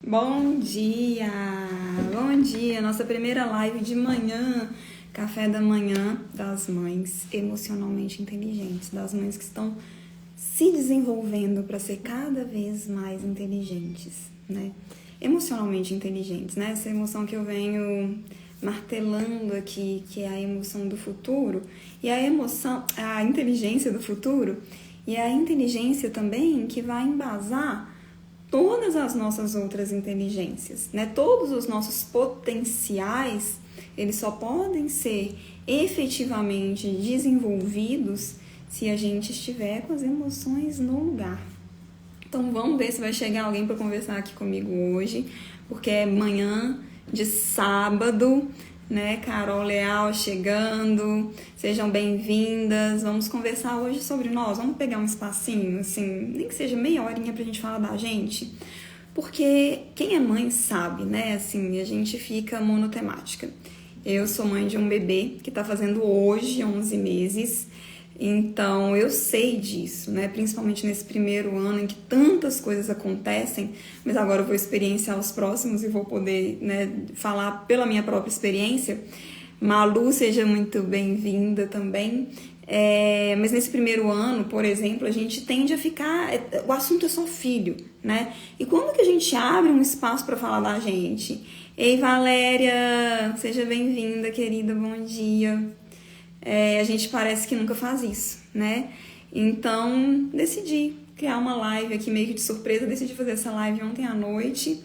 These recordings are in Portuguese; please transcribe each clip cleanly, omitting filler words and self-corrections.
Bom dia! Bom dia! Nossa primeira live de manhã, café da manhã das mães emocionalmente inteligentes, das mães que estão se desenvolvendo para ser cada vez mais inteligentes, né? Emocionalmente inteligentes, né? Essa emoção que eu venho martelando aqui, que é a emoção do futuro, e a inteligência do futuro, e a inteligência também que vai embasar todas as nossas outras inteligências, né? Todos os nossos potenciais, eles só podem ser efetivamente desenvolvidos se a gente estiver com as emoções no lugar. Então vamos ver se vai chegar alguém para conversar aqui comigo hoje, porque é manhã de sábado, né? Carol Leal chegando, sejam bem-vindas. Vamos conversar hoje sobre nós. Vamos pegar um espacinho, assim, nem que seja meia horinha pra gente falar da gente, porque quem é mãe sabe, né? Assim, a gente fica monotemática. Eu sou mãe de um bebê que tá fazendo hoje 11 meses. Então, eu sei disso, né? Principalmente nesse primeiro ano em que tantas coisas acontecem, mas agora eu vou experienciar os próximos e vou poder, né, falar pela minha própria experiência. Malu, seja muito bem-vinda também. Mas nesse primeiro ano, por exemplo, a gente tende a ficar... O assunto é só filho, né? E quando que a gente abre um espaço para falar da gente? Ei, Valéria, seja bem-vinda, querida, bom dia. A gente parece que nunca faz isso, né? Então, decidi criar uma live aqui meio que de surpresa, decidi fazer essa live ontem à noite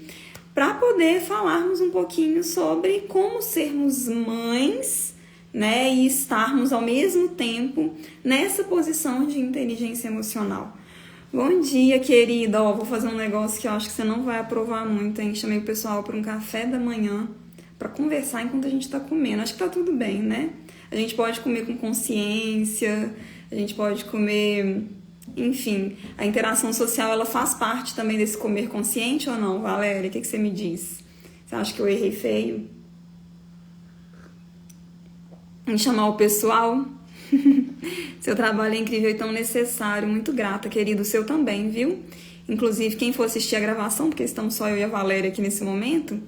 para poder falarmos um pouquinho sobre como sermos mães, né? E estarmos ao mesmo tempo nessa posição de inteligência emocional. Bom dia, querida. Vou fazer um negócio que eu acho que você não vai aprovar muito, hein? Chamei o pessoal para um café da manhã para conversar enquanto a gente tá comendo. Acho que tá tudo bem, né? A gente pode comer com consciência, a gente pode comer... Enfim, a interação social, ela faz parte também desse comer consciente ou não, Valéria? O que você me diz? Você acha que eu errei feio em chamar o pessoal? Seu trabalho é incrível e tão necessário. Muito grata, querido. O seu também, viu? Inclusive, quem for assistir a gravação, porque estamos só eu e a Valéria aqui nesse momento...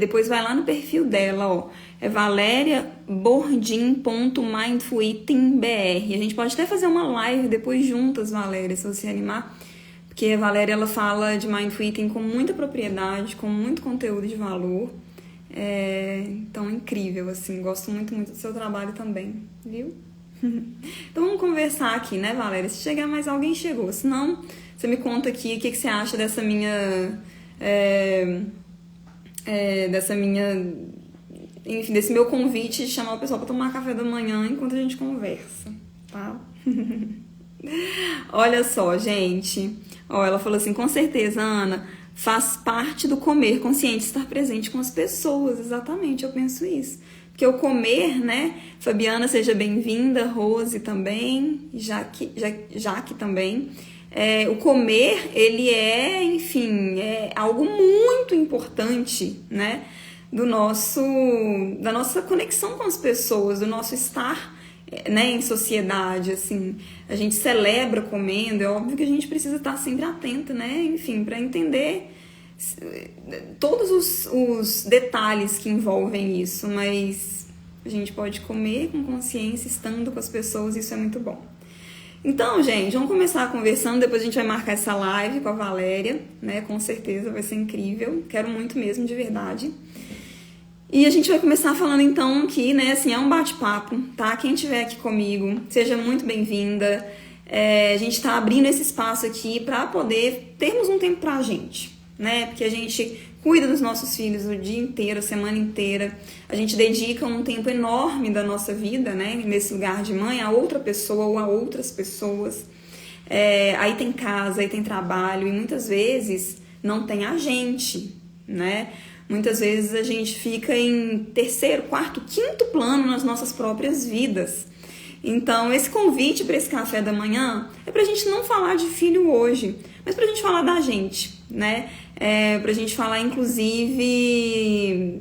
depois vai lá no perfil dela, ó. É valeriabordim.mindfuleatingbr. A gente pode até fazer uma live depois juntas, Valéria, se você animar. Porque a Valéria, ela fala de mindful eating com muita propriedade, com muito conteúdo de valor. Então, incrível, assim. Gosto muito, muito do seu trabalho também, viu? Então, vamos conversar aqui, né, Valéria? Se chegar mais alguém, chegou. Se não, você me conta aqui o que você acha dessa minha... enfim, desse meu convite de chamar o pessoal para tomar café da manhã enquanto a gente conversa, tá? Olha só, gente. Ela falou assim, com certeza, Ana, faz parte do comer consciente estar presente com as pessoas. Exatamente, eu penso isso. Porque o comer, né? Fabiana, seja bem-vinda. Rose também. Jaque também. O comer, ele enfim, é algo muito importante, né? Da nossa conexão com as pessoas, do nosso estar, né, em sociedade, assim. A gente celebra comendo, é óbvio que a gente precisa estar sempre atenta, né? Enfim, para entender todos os detalhes que envolvem isso, mas a gente pode comer com consciência, estando com as pessoas, isso é muito bom. Então, gente, vamos começar conversando, depois a gente vai marcar essa live com a Valéria, né? Com certeza vai ser incrível, quero muito mesmo, de verdade. E a gente vai começar falando então que, né, assim, é um bate-papo, tá? Quem estiver aqui comigo, seja muito bem-vinda. A gente tá abrindo esse espaço aqui para poder termos um tempo pra gente, né? Porque a gente cuida dos nossos filhos o dia inteiro, a semana inteira. A gente dedica um tempo enorme da nossa vida, né? Nesse lugar de mãe, a outra pessoa ou a outras pessoas. Aí tem casa, aí tem trabalho e muitas vezes não tem a gente, né? Muitas vezes a gente fica em terceiro, quarto, quinto plano nas nossas próprias vidas. Então, esse convite para esse café da manhã é pra gente não falar de filho hoje, mas pra gente falar da gente, né? Pra gente falar, inclusive,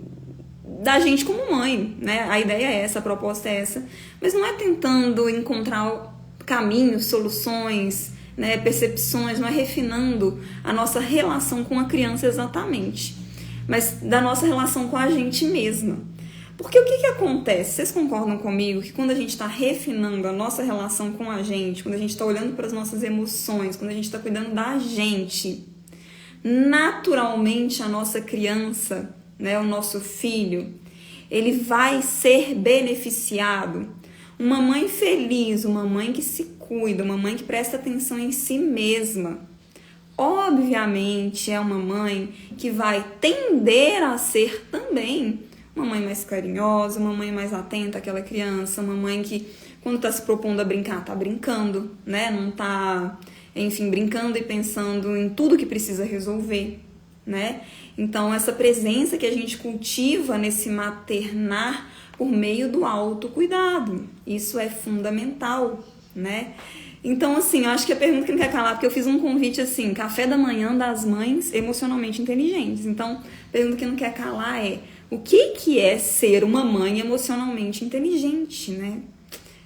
da gente como mãe, né? A ideia é essa, a proposta é essa, mas não é tentando encontrar caminhos, soluções, né, percepções, não é refinando a nossa relação com a criança exatamente, mas da nossa relação com a gente mesma. Porque o que acontece? Vocês concordam comigo que quando a gente está refinando a nossa relação com a gente, quando a gente está olhando para as nossas emoções, quando a gente está cuidando da gente, naturalmente a nossa criança, né, o nosso filho, ele vai ser beneficiado. Uma mãe feliz, uma mãe que se cuida, uma mãe que presta atenção em si mesma, obviamente é uma mãe que vai tender a ser também uma mãe mais carinhosa, uma mãe mais atenta àquela criança, uma mãe que, quando está se propondo a brincar, está brincando, né? Não está, enfim, brincando e pensando em tudo que precisa resolver, né? Então, essa presença que a gente cultiva nesse maternar por meio do autocuidado, isso é fundamental, né? Então, assim, eu acho que a pergunta que não quer calar, porque eu fiz um convite assim, café da manhã das mães emocionalmente inteligentes. Então, a pergunta que não quer calar é: o que é ser uma mãe emocionalmente inteligente, né?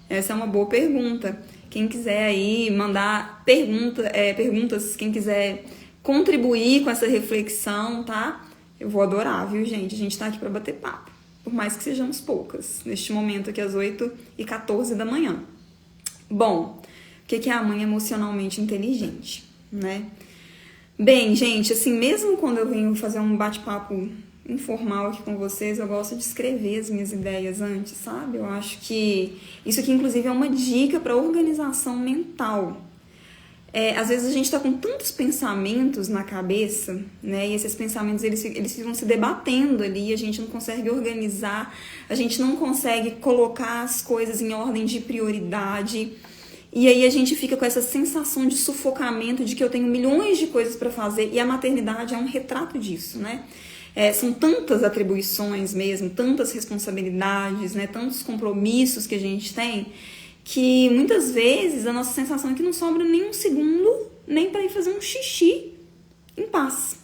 Essa é uma boa pergunta. Quem quiser aí mandar perguntas, quem quiser contribuir com essa reflexão, tá? Eu vou adorar, viu, gente? A gente tá aqui para bater papo, por mais que sejamos poucas, neste momento aqui às 8h14 da manhã. Bom, o que é a mãe emocionalmente inteligente, né? Bem, gente, assim, mesmo quando eu venho fazer um bate-papo informal aqui com vocês, eu gosto de escrever as minhas ideias antes, sabe? Eu acho que isso aqui, inclusive, é uma dica para organização mental. Às vezes a gente está com tantos pensamentos na cabeça, né? E esses pensamentos, eles ficam se debatendo ali, a gente não consegue organizar, a gente não consegue colocar as coisas em ordem de prioridade. E aí a gente fica com essa sensação de sufocamento, de que eu tenho milhões de coisas para fazer, e a maternidade é um retrato disso, né? São tantas atribuições mesmo, tantas responsabilidades, né? Tantos compromissos que a gente tem, que muitas vezes a nossa sensação é que não sobra nem um segundo nem para ir fazer um xixi em paz.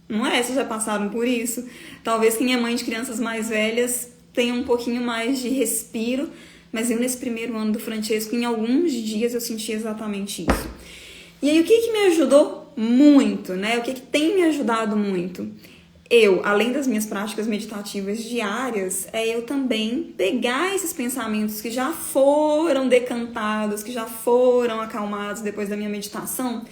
Não é? Vocês já passaram por isso? Talvez quem é mãe de crianças mais velhas tenha um pouquinho mais de respiro, mas eu nesse primeiro ano do Francesco, em alguns dias eu senti exatamente isso. E aí o que me ajudou muito, né? O que tem me ajudado muito? Eu, além das minhas práticas meditativas diárias, eu também pegar esses pensamentos que já foram decantados, que já foram acalmados depois da minha meditação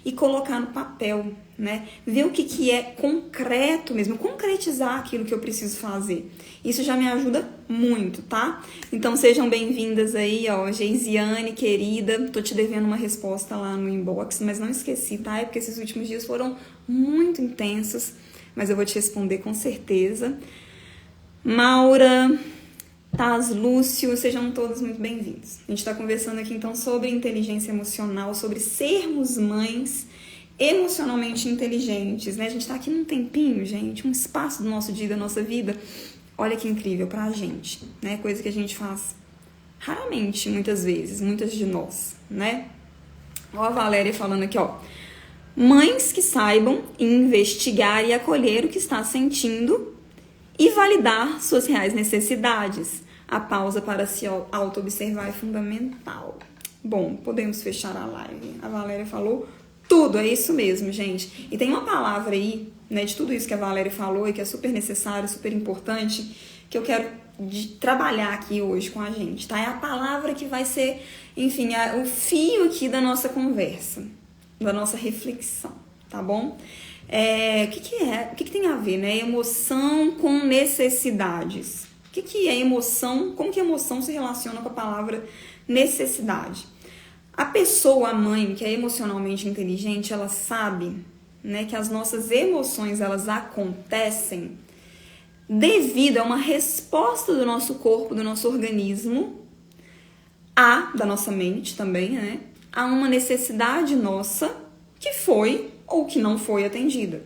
e colocar no papel, né? Ver o que é concreto mesmo, concretizar aquilo que eu preciso fazer. Isso já me ajuda muito, tá? Então sejam bem-vindas aí, ó, Geisiane, querida. Tô te devendo uma resposta lá no inbox, mas não esqueci, tá? É porque esses últimos dias foram muito intensos, mas eu vou te responder com certeza. Maura, Taz, Lúcio, sejam todos muito bem-vindos. A gente está conversando aqui então sobre inteligência emocional, sobre sermos mães emocionalmente inteligentes, né? A gente está aqui num tempinho, gente, um espaço do nosso dia, da nossa vida. Olha que incrível pra gente, né? Coisa que a gente faz raramente, muitas vezes, muitas de nós, né? Ó a Valéria falando aqui, ó. Mães que saibam investigar e acolher o que está sentindo e validar suas reais necessidades. A pausa para se auto-observar é fundamental. Bom, podemos fechar a live. A Valéria falou tudo, é isso mesmo, gente. E tem uma palavra aí, né, de tudo isso que a Valéria falou e que é super necessário, super importante, que eu quero trabalhar aqui hoje com a gente, tá? É a palavra que vai ser, enfim, o fio aqui da nossa conversa, da nossa reflexão, tá bom? O que tem a ver, né? Emoção com necessidades. O que é emoção? Como que a emoção se relaciona com a palavra necessidade? A pessoa, a mãe, que é emocionalmente inteligente, ela sabe, né, que as nossas emoções, elas acontecem devido a uma resposta do nosso corpo, do nosso organismo, da nossa mente também, né, a uma necessidade nossa que foi ou que não foi atendida.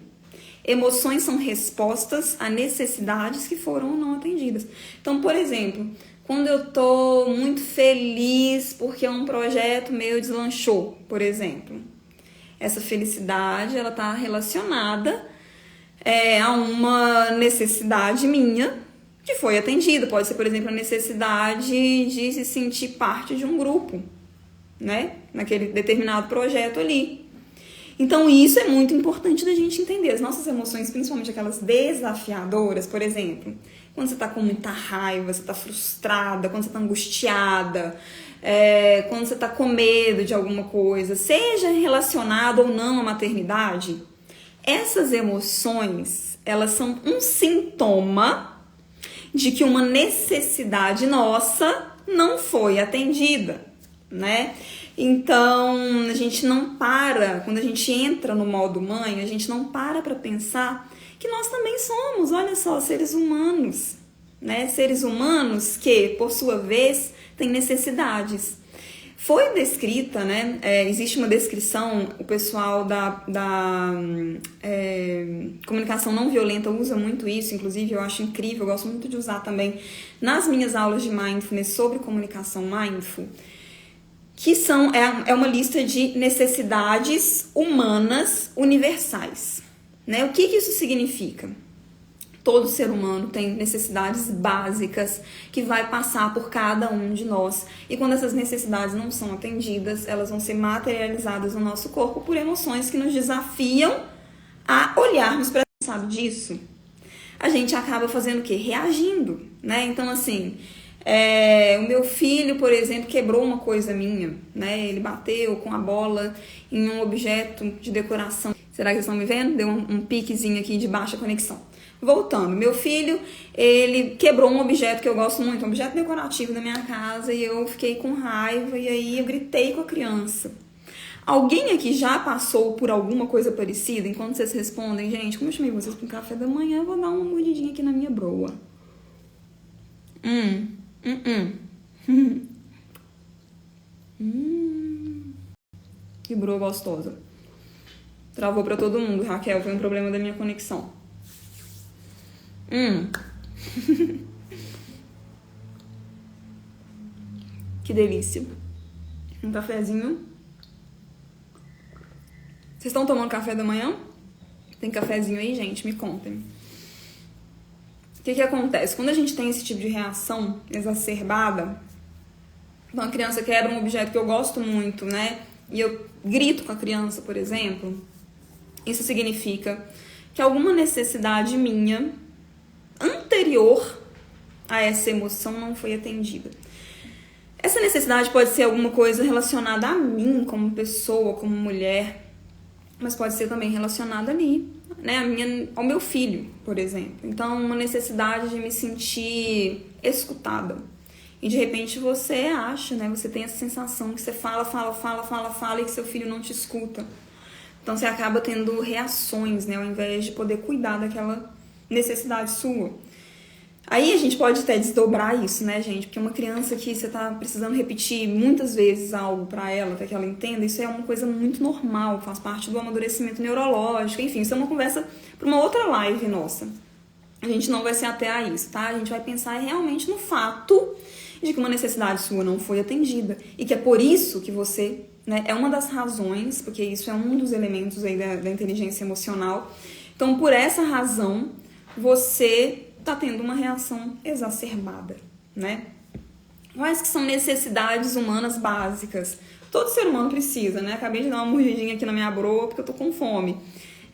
Emoções são respostas a necessidades que foram ou não atendidas. Então, por exemplo, quando eu tô muito feliz porque um projeto meu deslanchou, por exemplo, essa felicidade, ela tá relacionada a uma necessidade minha que foi atendida. Pode ser, por exemplo, a necessidade de se sentir parte de um grupo, né? Naquele determinado projeto ali. Então, isso é muito importante da gente entender. As nossas emoções, principalmente aquelas desafiadoras, por exemplo, quando você tá com muita raiva, você tá frustrada, quando você tá angustiada, quando você tá com medo de alguma coisa, seja relacionado ou não à maternidade, essas emoções, elas são um sintoma de que uma necessidade nossa não foi atendida, né? Então, a gente não para, quando a gente entra no modo mãe, a gente não para pensar que nós também somos, olha só, seres humanos, né? Seres humanos que, por sua vez, têm necessidades. Foi descrita, né? Existe uma descrição, o pessoal da comunicação não violenta usa muito isso, inclusive eu acho incrível, eu gosto muito de usar também nas minhas aulas de Mindfulness sobre comunicação Mindful, que é uma lista de necessidades humanas universais, né? O que isso significa? Todo ser humano tem necessidades básicas que vai passar por cada um de nós. E quando essas necessidades não são atendidas, elas vão ser materializadas no nosso corpo por emoções que nos desafiam a olharmos para isso. Sabe disso? A gente acaba fazendo o quê? Reagindo, né? Então, assim, o meu filho, por exemplo, quebrou uma coisa minha, né? Ele bateu com a bola em um objeto de decoração. Será que vocês estão me vendo? Deu um piquezinho aqui de baixa conexão. Voltando, meu filho, ele quebrou um objeto que eu gosto muito, um objeto decorativo da minha casa, e eu fiquei com raiva, e aí eu gritei com a criança. Alguém aqui já passou por alguma coisa parecida? Enquanto vocês respondem, gente, como eu chamei vocês para um café da manhã, eu vou dar uma mordidinha aqui na minha broa. Que broa gostosa. Travou para todo mundo, Raquel, foi um problema da minha conexão. Que delícia. Um cafezinho. Vocês estão tomando café da manhã? Tem cafezinho aí, gente? Me contem. O que acontece? Quando a gente tem esse tipo de reação exacerbada, então a criança quebra um objeto que eu gosto muito, né? E eu grito com a criança, por exemplo. Isso significa que alguma necessidade minha anterior a essa emoção não foi atendida. Essa necessidade pode ser alguma coisa relacionada a mim como pessoa, como mulher, mas pode ser também relacionada ali, né, ao meu filho, por exemplo. Então, uma necessidade de me sentir escutada. E de repente você acha, né, você tem essa sensação que você fala e que seu filho não te escuta. Então você acaba tendo reações, né, ao invés de poder cuidar daquela necessidade sua. Aí a gente pode até desdobrar isso, né, gente? Porque uma criança que você tá precisando repetir muitas vezes algo pra ela, até que ela entenda, isso é uma coisa muito normal, faz parte do amadurecimento neurológico, enfim, isso é uma conversa pra uma outra live nossa. A gente não vai se ater a isso, tá? A gente vai pensar realmente no fato de que uma necessidade sua não foi atendida e que é por isso que você, né, é uma das razões, porque isso é um dos elementos aí da inteligência emocional. Então, por essa razão, você tá tendo uma reação exacerbada, né? Quais que são necessidades humanas básicas? Todo ser humano precisa, né? Acabei de dar uma mordidinha aqui na minha broa porque eu tô com fome.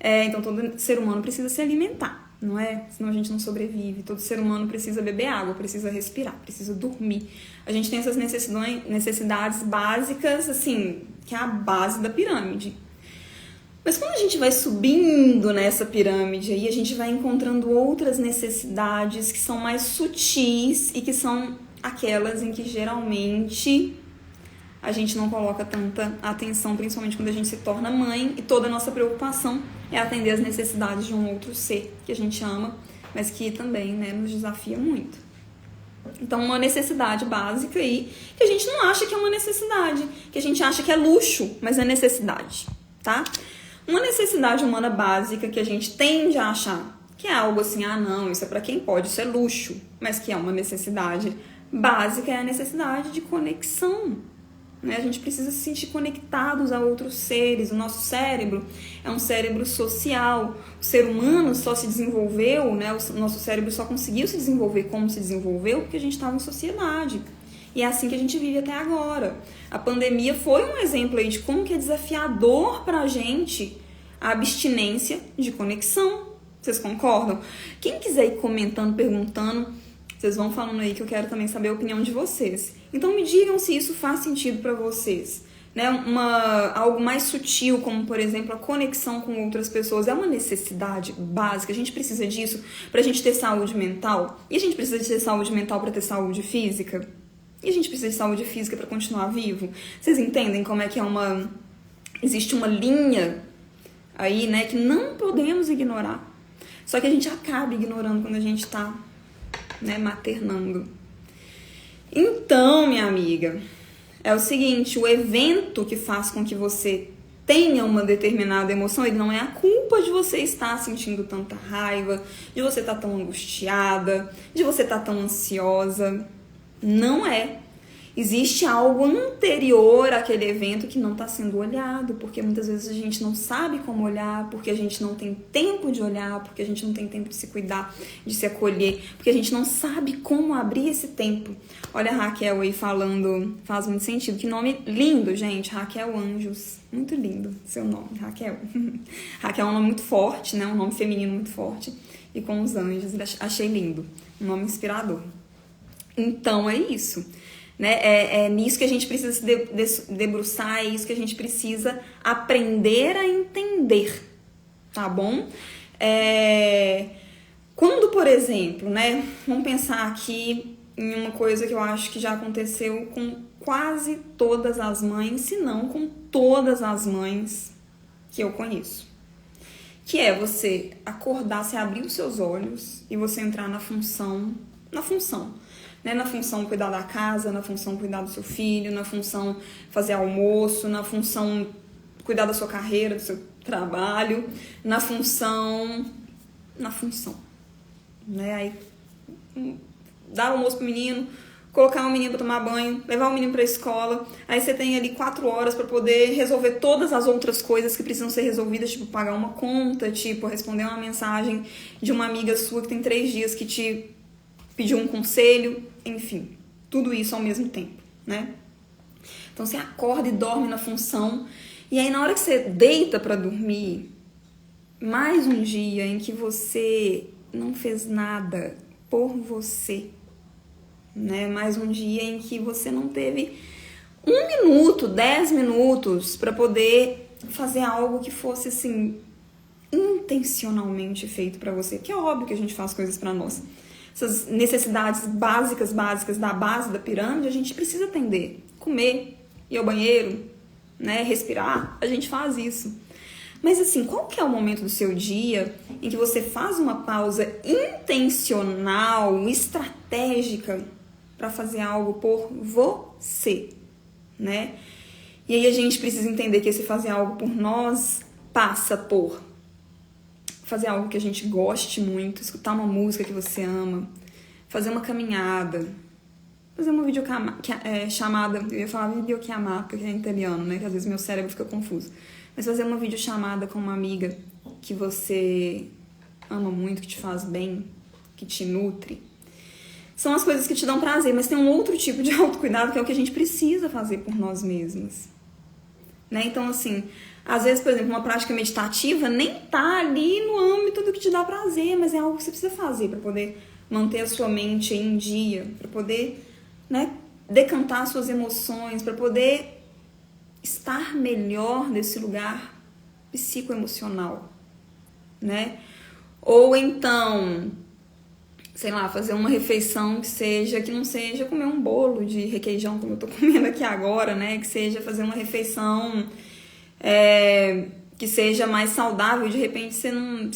Então, todo ser humano precisa se alimentar, não é? Senão a gente não sobrevive. Todo ser humano precisa beber água, precisa respirar, precisa dormir. A gente tem essas necessidades básicas, assim, que é a base da pirâmide. Mas quando a gente vai subindo nessa pirâmide, aí a gente vai encontrando outras necessidades que são mais sutis e que são aquelas em que geralmente a gente não coloca tanta atenção, principalmente quando a gente se torna mãe, e toda a nossa preocupação é atender as necessidades de um outro ser que a gente ama, mas que também, né, nos desafia muito. Então, uma necessidade básica aí, que a gente não acha que é uma necessidade, que a gente acha que é luxo, mas é necessidade, tá? Uma necessidade humana básica que a gente tende a achar que é algo assim, não, isso é para quem pode, isso é luxo, mas que é uma necessidade básica, é a necessidade de conexão, né? A gente precisa se sentir conectados a outros seres. O nosso cérebro é um cérebro social. O ser humano só se desenvolveu, né? O nosso cérebro só conseguiu se desenvolver como se desenvolveu porque a gente estava em sociedade. E é assim que a gente vive até agora. A pandemia foi um exemplo aí de como que é desafiador pra gente a abstinência de conexão. Vocês concordam? Quem quiser ir comentando, perguntando, vocês vão falando aí que eu quero também saber a opinião de vocês. Então me digam se isso faz sentido pra vocês. Né? Algo mais sutil, como por exemplo a conexão com outras pessoas, é uma necessidade básica. A gente precisa disso pra gente ter saúde mental. E a gente precisa de ter saúde mental pra ter saúde física. E a gente precisa de saúde física pra continuar vivo. Vocês entendem como é que existe uma linha aí, né, que não podemos ignorar. Só que a gente acaba ignorando quando a gente tá, né, maternando. Então, minha amiga, é o seguinte, o evento que faz com que você tenha uma determinada emoção, ele não é a culpa de você estar sentindo tanta raiva, de você estar tão angustiada, de você estar tão ansiosa. Não é. Existe algo anterior àquele evento que não está sendo olhado, porque muitas vezes a gente não sabe como olhar, porque a gente não tem tempo de olhar, porque a gente não tem tempo de se cuidar, de se acolher, porque a gente não sabe como abrir esse tempo. Olha a Raquel aí falando, faz muito sentido. Que nome lindo, gente. Raquel Anjos. Muito lindo seu nome, Raquel. Raquel é um nome muito forte, né? Um nome feminino muito forte. E com os anjos, achei lindo. Um nome inspirador. Então é isso. Né? É nisso que a gente precisa se debruçar, é isso que a gente precisa aprender a entender, tá bom? Quando, por exemplo, né, vamos pensar aqui em uma coisa que eu acho que já aconteceu com quase todas as mães, se não com todas as mães que eu conheço, que é você acordar, você abrir os seus olhos e você entrar na função, né? Na função cuidar da casa, na função cuidar do seu filho, na função fazer almoço, na função cuidar da sua carreira, do seu trabalho, na função, né? Aí dar o almoço pro menino, colocar o menino para tomar banho, levar o menino para a escola, aí você tem ali 4 horas para poder resolver todas as outras coisas que precisam ser resolvidas, tipo pagar uma conta, tipo responder uma mensagem de uma amiga sua que tem 3 dias que te pediu um conselho, enfim, tudo isso ao mesmo tempo, né? Então você acorda e dorme na função, e aí na hora que você deita para dormir, mais um dia em que você não fez nada por você, né? Mais um dia em que você não teve 1 minuto, 10 minutos para poder fazer algo que fosse assim intencionalmente feito para você, que é óbvio que a gente faz coisas para nós. Essas necessidades básicas da base da pirâmide, a gente precisa atender. Comer, ir ao banheiro, né, respirar, a gente faz isso. Mas assim, qual que é o momento do seu dia em que você faz uma pausa intencional, estratégica para fazer algo por você, né? E aí a gente precisa entender que esse fazer algo por nós passa por fazer algo que a gente goste muito, escutar uma música que você ama, fazer uma caminhada, fazer uma videochamada, eu ia falar videochamada porque é italiano, né, que às vezes meu cérebro fica confuso, mas fazer uma videochamada com uma amiga que você ama muito, que te faz bem, que te nutre, são as coisas que te dão prazer, mas tem um outro tipo de autocuidado que é o que a gente precisa fazer por nós mesmas, né? Então assim, às vezes, por exemplo, uma prática meditativa nem tá ali no âmbito do que te dá prazer, mas é algo que você precisa fazer para poder manter a sua mente em dia, para poder, né, decantar suas emoções, para poder estar melhor nesse lugar psicoemocional, né? Ou então, sei lá, fazer uma refeição que não seja comer um bolo de requeijão como eu tô comendo aqui agora, né? Que seja fazer uma refeição que seja mais saudável. De repente você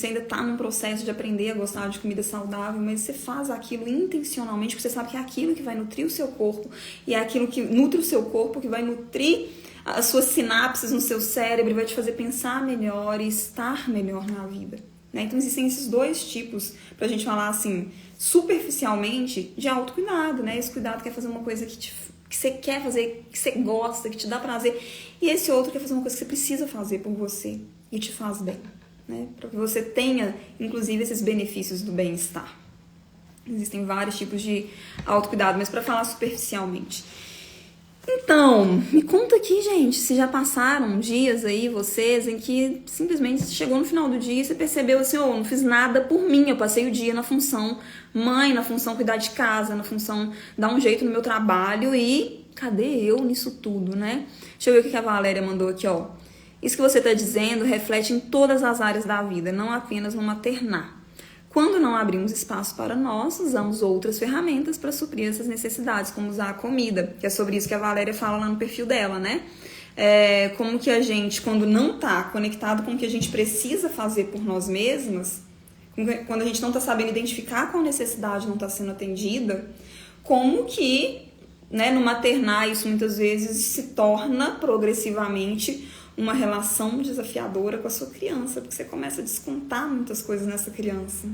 ainda tá num processo de aprender a gostar de comida saudável, mas você faz aquilo intencionalmente, porque você sabe que é aquilo que vai nutrir o seu corpo, e é aquilo que nutre o seu corpo que vai nutrir as suas sinapses no seu cérebro e vai te fazer pensar melhor e estar melhor na vida, né? Então existem esses 2 tipos, pra gente falar assim, superficialmente, de autocuidado, né? Esse cuidado que é fazer uma coisa que você quer fazer, que você gosta, que te dá prazer. E esse outro que é fazer uma coisa que você precisa fazer por você e te faz bem, né? Para que você tenha, inclusive, esses benefícios do bem-estar. Existem vários tipos de autocuidado, mas para falar superficialmente. Então, me conta aqui, gente, se já passaram dias aí, vocês, em que simplesmente chegou no final do dia e você percebeu assim, não fiz nada por mim, eu passei o dia na função mãe, na função cuidar de casa, na função dar um jeito no meu trabalho e cadê eu nisso tudo, né? Deixa eu ver o que a Valéria mandou aqui, ó. Isso que você está dizendo reflete em todas as áreas da vida, não apenas no maternar. Quando não abrimos espaço para nós, usamos outras ferramentas para suprir essas necessidades, como usar a comida, que é sobre isso que a Valéria fala lá no perfil dela, né? Como que a gente, quando não está conectado com o que a gente precisa fazer por nós mesmas, quando a gente não está sabendo identificar qual necessidade não está sendo atendida, como que, né, no maternar isso muitas vezes se torna progressivamente uma relação desafiadora com a sua criança, porque você começa a descontar muitas coisas nessa criança.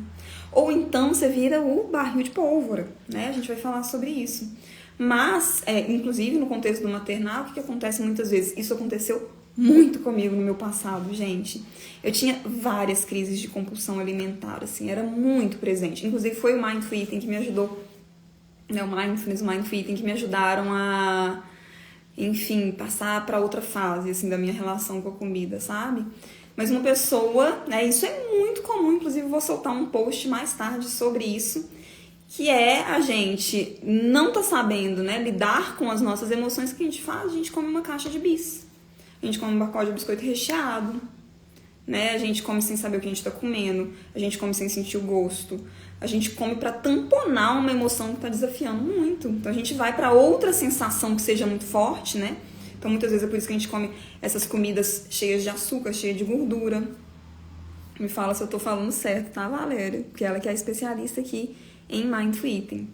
Ou então você vira o barril de pólvora, né? A gente vai falar sobre isso. Mas, inclusive no contexto do maternal, o que acontece muitas vezes? Isso aconteceu muito comigo no meu passado, gente. Eu tinha várias crises de compulsão alimentar, assim, era muito presente. Inclusive foi o Mindful Eating que me ajudou, né? O Mindfulness, o Mindful Eating que me ajudaram a, enfim, passar para outra fase, assim, da minha relação com a comida, sabe? Mas uma pessoa, né, isso é muito comum, inclusive vou soltar um post mais tarde sobre isso, que é a gente não tá sabendo, né, lidar com as nossas emoções. Que a gente faz? A gente come uma caixa de bis, a gente come um pacote de biscoito recheado, né, a gente come sem saber o que a gente tá comendo, a gente come sem sentir o gosto, a gente come para tamponar uma emoção que tá desafiando muito. Então a gente vai para outra sensação que seja muito forte, né? Então muitas vezes é por isso que a gente come essas comidas cheias de açúcar, cheias de gordura. Me fala se eu tô falando certo, tá, Valéria? Porque ela que é a especialista aqui em Mindful Eating.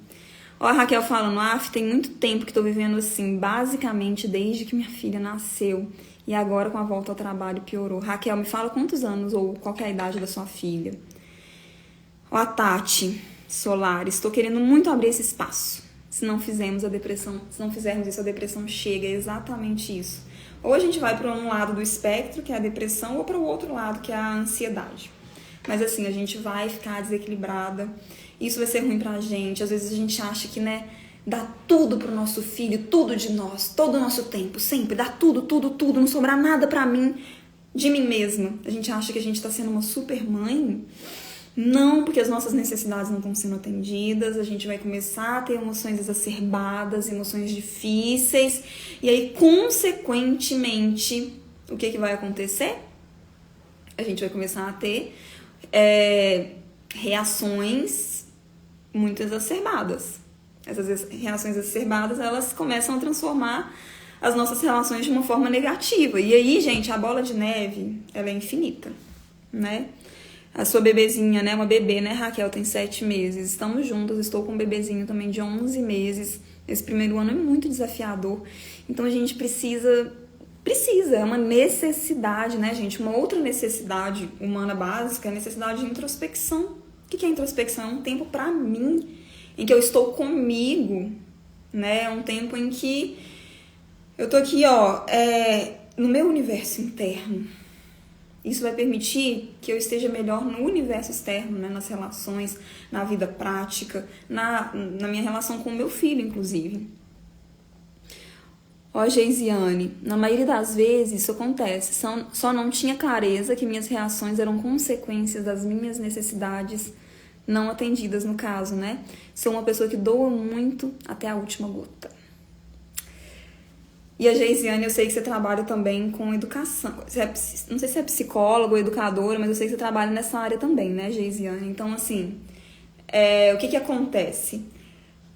Ó, a Raquel falando, tem muito tempo que tô vivendo assim, basicamente desde que minha filha nasceu. E agora com a volta ao trabalho piorou. Raquel, me fala quantos anos ou qual que é a idade da sua filha. Ó, a Tati Solares, estou querendo muito abrir esse espaço. Se não fizermos isso, a depressão chega, é exatamente isso. Ou a gente vai para um lado do espectro, que é a depressão, ou para o outro lado, que é a ansiedade. Mas assim, a gente vai ficar desequilibrada, isso vai ser ruim pra gente. Às vezes a gente acha que, né, dá tudo pro nosso filho, tudo de nós, todo o nosso tempo, sempre, dá tudo, não sobrar nada pra mim, de mim mesma. A gente acha que a gente tá sendo uma super mãe. Não, porque as nossas necessidades não estão sendo atendidas, a gente vai começar a ter emoções exacerbadas, emoções difíceis, e aí, consequentemente, o que vai acontecer? A gente vai começar a ter reações muito exacerbadas. Essas reações exacerbadas, elas começam a transformar as nossas relações de uma forma negativa. E aí, gente, a bola de neve, ela é infinita, né? A sua bebezinha, né? Uma bebê, né, Raquel? Tem 7 meses. Estamos juntas. Estou com um bebezinho também de 11 meses. Esse primeiro ano é muito desafiador. Então, a gente precisa, é uma necessidade, né, gente? Uma outra necessidade humana básica é a necessidade de introspecção. O que é introspecção? É um tempo pra mim, em que eu estou comigo, né? É um tempo em que eu tô aqui, no meu universo interno. Isso vai permitir que eu esteja melhor no universo externo, né? Nas relações, na vida prática, na minha relação com o meu filho, inclusive. Ó, Geisiane, na maioria das vezes isso acontece, só não tinha clareza que minhas reações eram consequências das minhas necessidades não atendidas, no caso, né? Sou uma pessoa que doa muito até a última gota. E a Geisiane, eu sei que você trabalha também com educação. Não sei se é psicóloga ou educadora, mas eu sei que você trabalha nessa área também, né, Geisiane? Então, assim, o que acontece?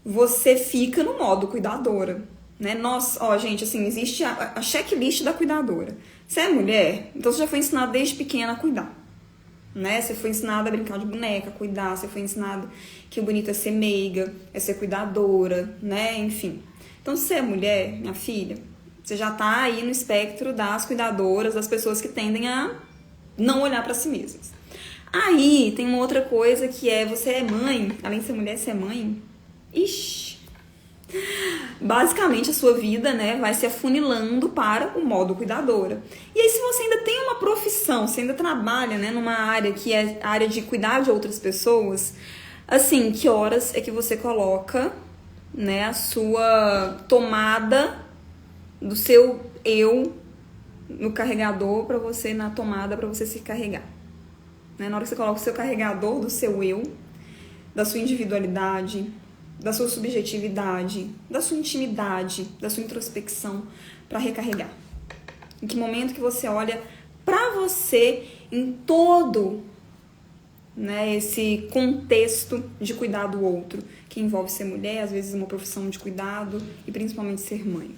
Você fica no modo cuidadora, né? Nossa, gente, assim, existe a checklist da cuidadora. Você é mulher, então você já foi ensinada desde pequena a cuidar, né? Você foi ensinada a brincar de boneca, a cuidar. Você foi ensinado que o bonito é ser meiga, é ser cuidadora, né? Enfim. Então, se você é mulher, minha filha, você já tá aí no espectro das cuidadoras, das pessoas que tendem a não olhar pra si mesmas. Aí, tem uma outra coisa que você é mãe, além de ser mulher, você é mãe. Ixi! Basicamente, a sua vida, né, vai se afunilando para o modo cuidadora. E aí, se você ainda tem uma profissão, você ainda trabalha, né, numa área que é a área de cuidar de outras pessoas, Assim, que horas é que você coloca, né, a sua tomada do seu eu no carregador para você, na tomada para você se carregar. Né? Na hora que você coloca o seu carregador do seu eu, da sua individualidade, da sua subjetividade, da sua intimidade, da sua introspecção para recarregar. Em que momento que você olha para você em todo, né, esse contexto de cuidar do outro, que envolve ser mulher, às vezes uma profissão de cuidado e principalmente ser mãe.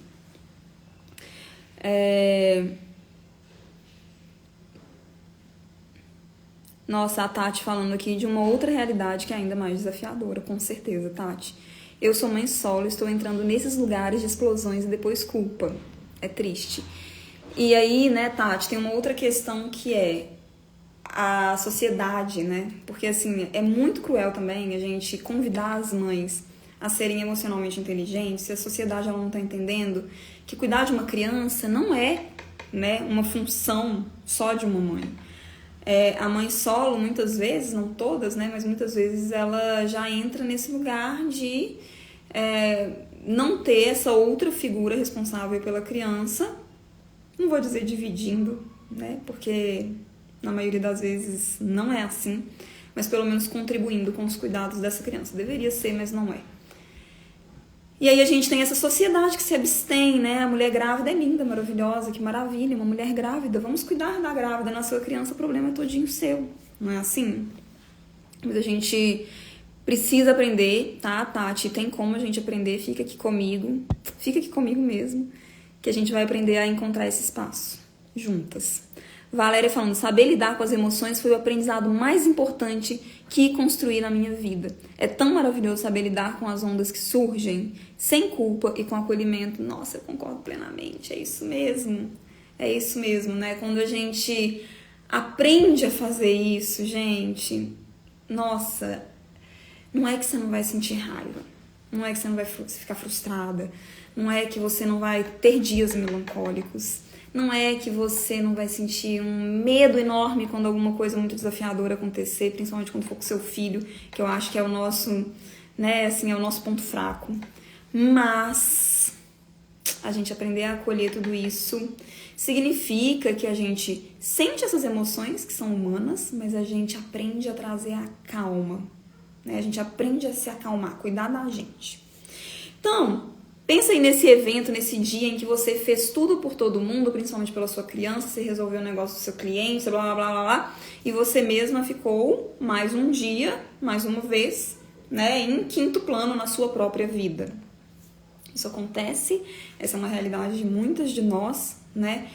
Nossa, a Tati falando aqui de uma outra realidade que é ainda mais desafiadora, com certeza, Tati. Eu sou mãe solo, estou entrando nesses lugares de explosões e depois culpa. É triste. E aí, né, Tati, tem uma outra questão que é a sociedade, né? Porque, assim, é muito cruel também a gente convidar as mães a serem emocionalmente inteligentes se a sociedade ela não está entendendo que cuidar de uma criança não é, né, uma função só de uma mãe. A mãe solo, muitas vezes, não todas, né, mas muitas vezes ela já entra nesse lugar de não ter essa outra figura responsável pela criança. Não vou dizer dividindo, né, porque na maioria das vezes não é assim, mas pelo menos contribuindo com os cuidados dessa criança. Deveria ser, mas não é. E aí a gente tem essa sociedade que se abstém, né? A mulher grávida é linda, maravilhosa, que maravilha, uma mulher grávida. Vamos cuidar da grávida, na sua criança o problema é todinho seu. Não é assim? Mas a gente precisa aprender, tá, Tati? Tem como a gente aprender, fica aqui comigo mesmo, que a gente vai aprender a encontrar esse espaço, juntas. Valéria falando, saber lidar com as emoções foi o aprendizado mais importante que construí na minha vida. É tão maravilhoso saber lidar com as ondas que surgem, sem culpa e com acolhimento. Nossa, eu concordo plenamente, é isso mesmo, né? Quando a gente aprende a fazer isso, gente, nossa, não é que você não vai sentir raiva, não é que você não vai ficar frustrada, não é que você não vai ter dias melancólicos, não é que você não vai sentir um medo enorme quando alguma coisa muito desafiadora acontecer, principalmente quando for com seu filho, que eu acho que é o nosso, né, assim, é o nosso ponto fraco. Mas a gente aprender a acolher tudo isso significa que a gente sente essas emoções que são humanas, mas a gente aprende a trazer a calma, né? A gente aprende a se acalmar, cuidar da gente. Então, pensa aí nesse evento, nesse dia em que você fez tudo por todo mundo, principalmente pela sua criança, você resolveu o negócio do seu cliente, blá, blá, blá, blá, blá, e você mesma ficou mais um dia, mais uma vez, né, em quinto plano na sua própria vida. Isso acontece, essa é uma realidade de muitas de nós, né,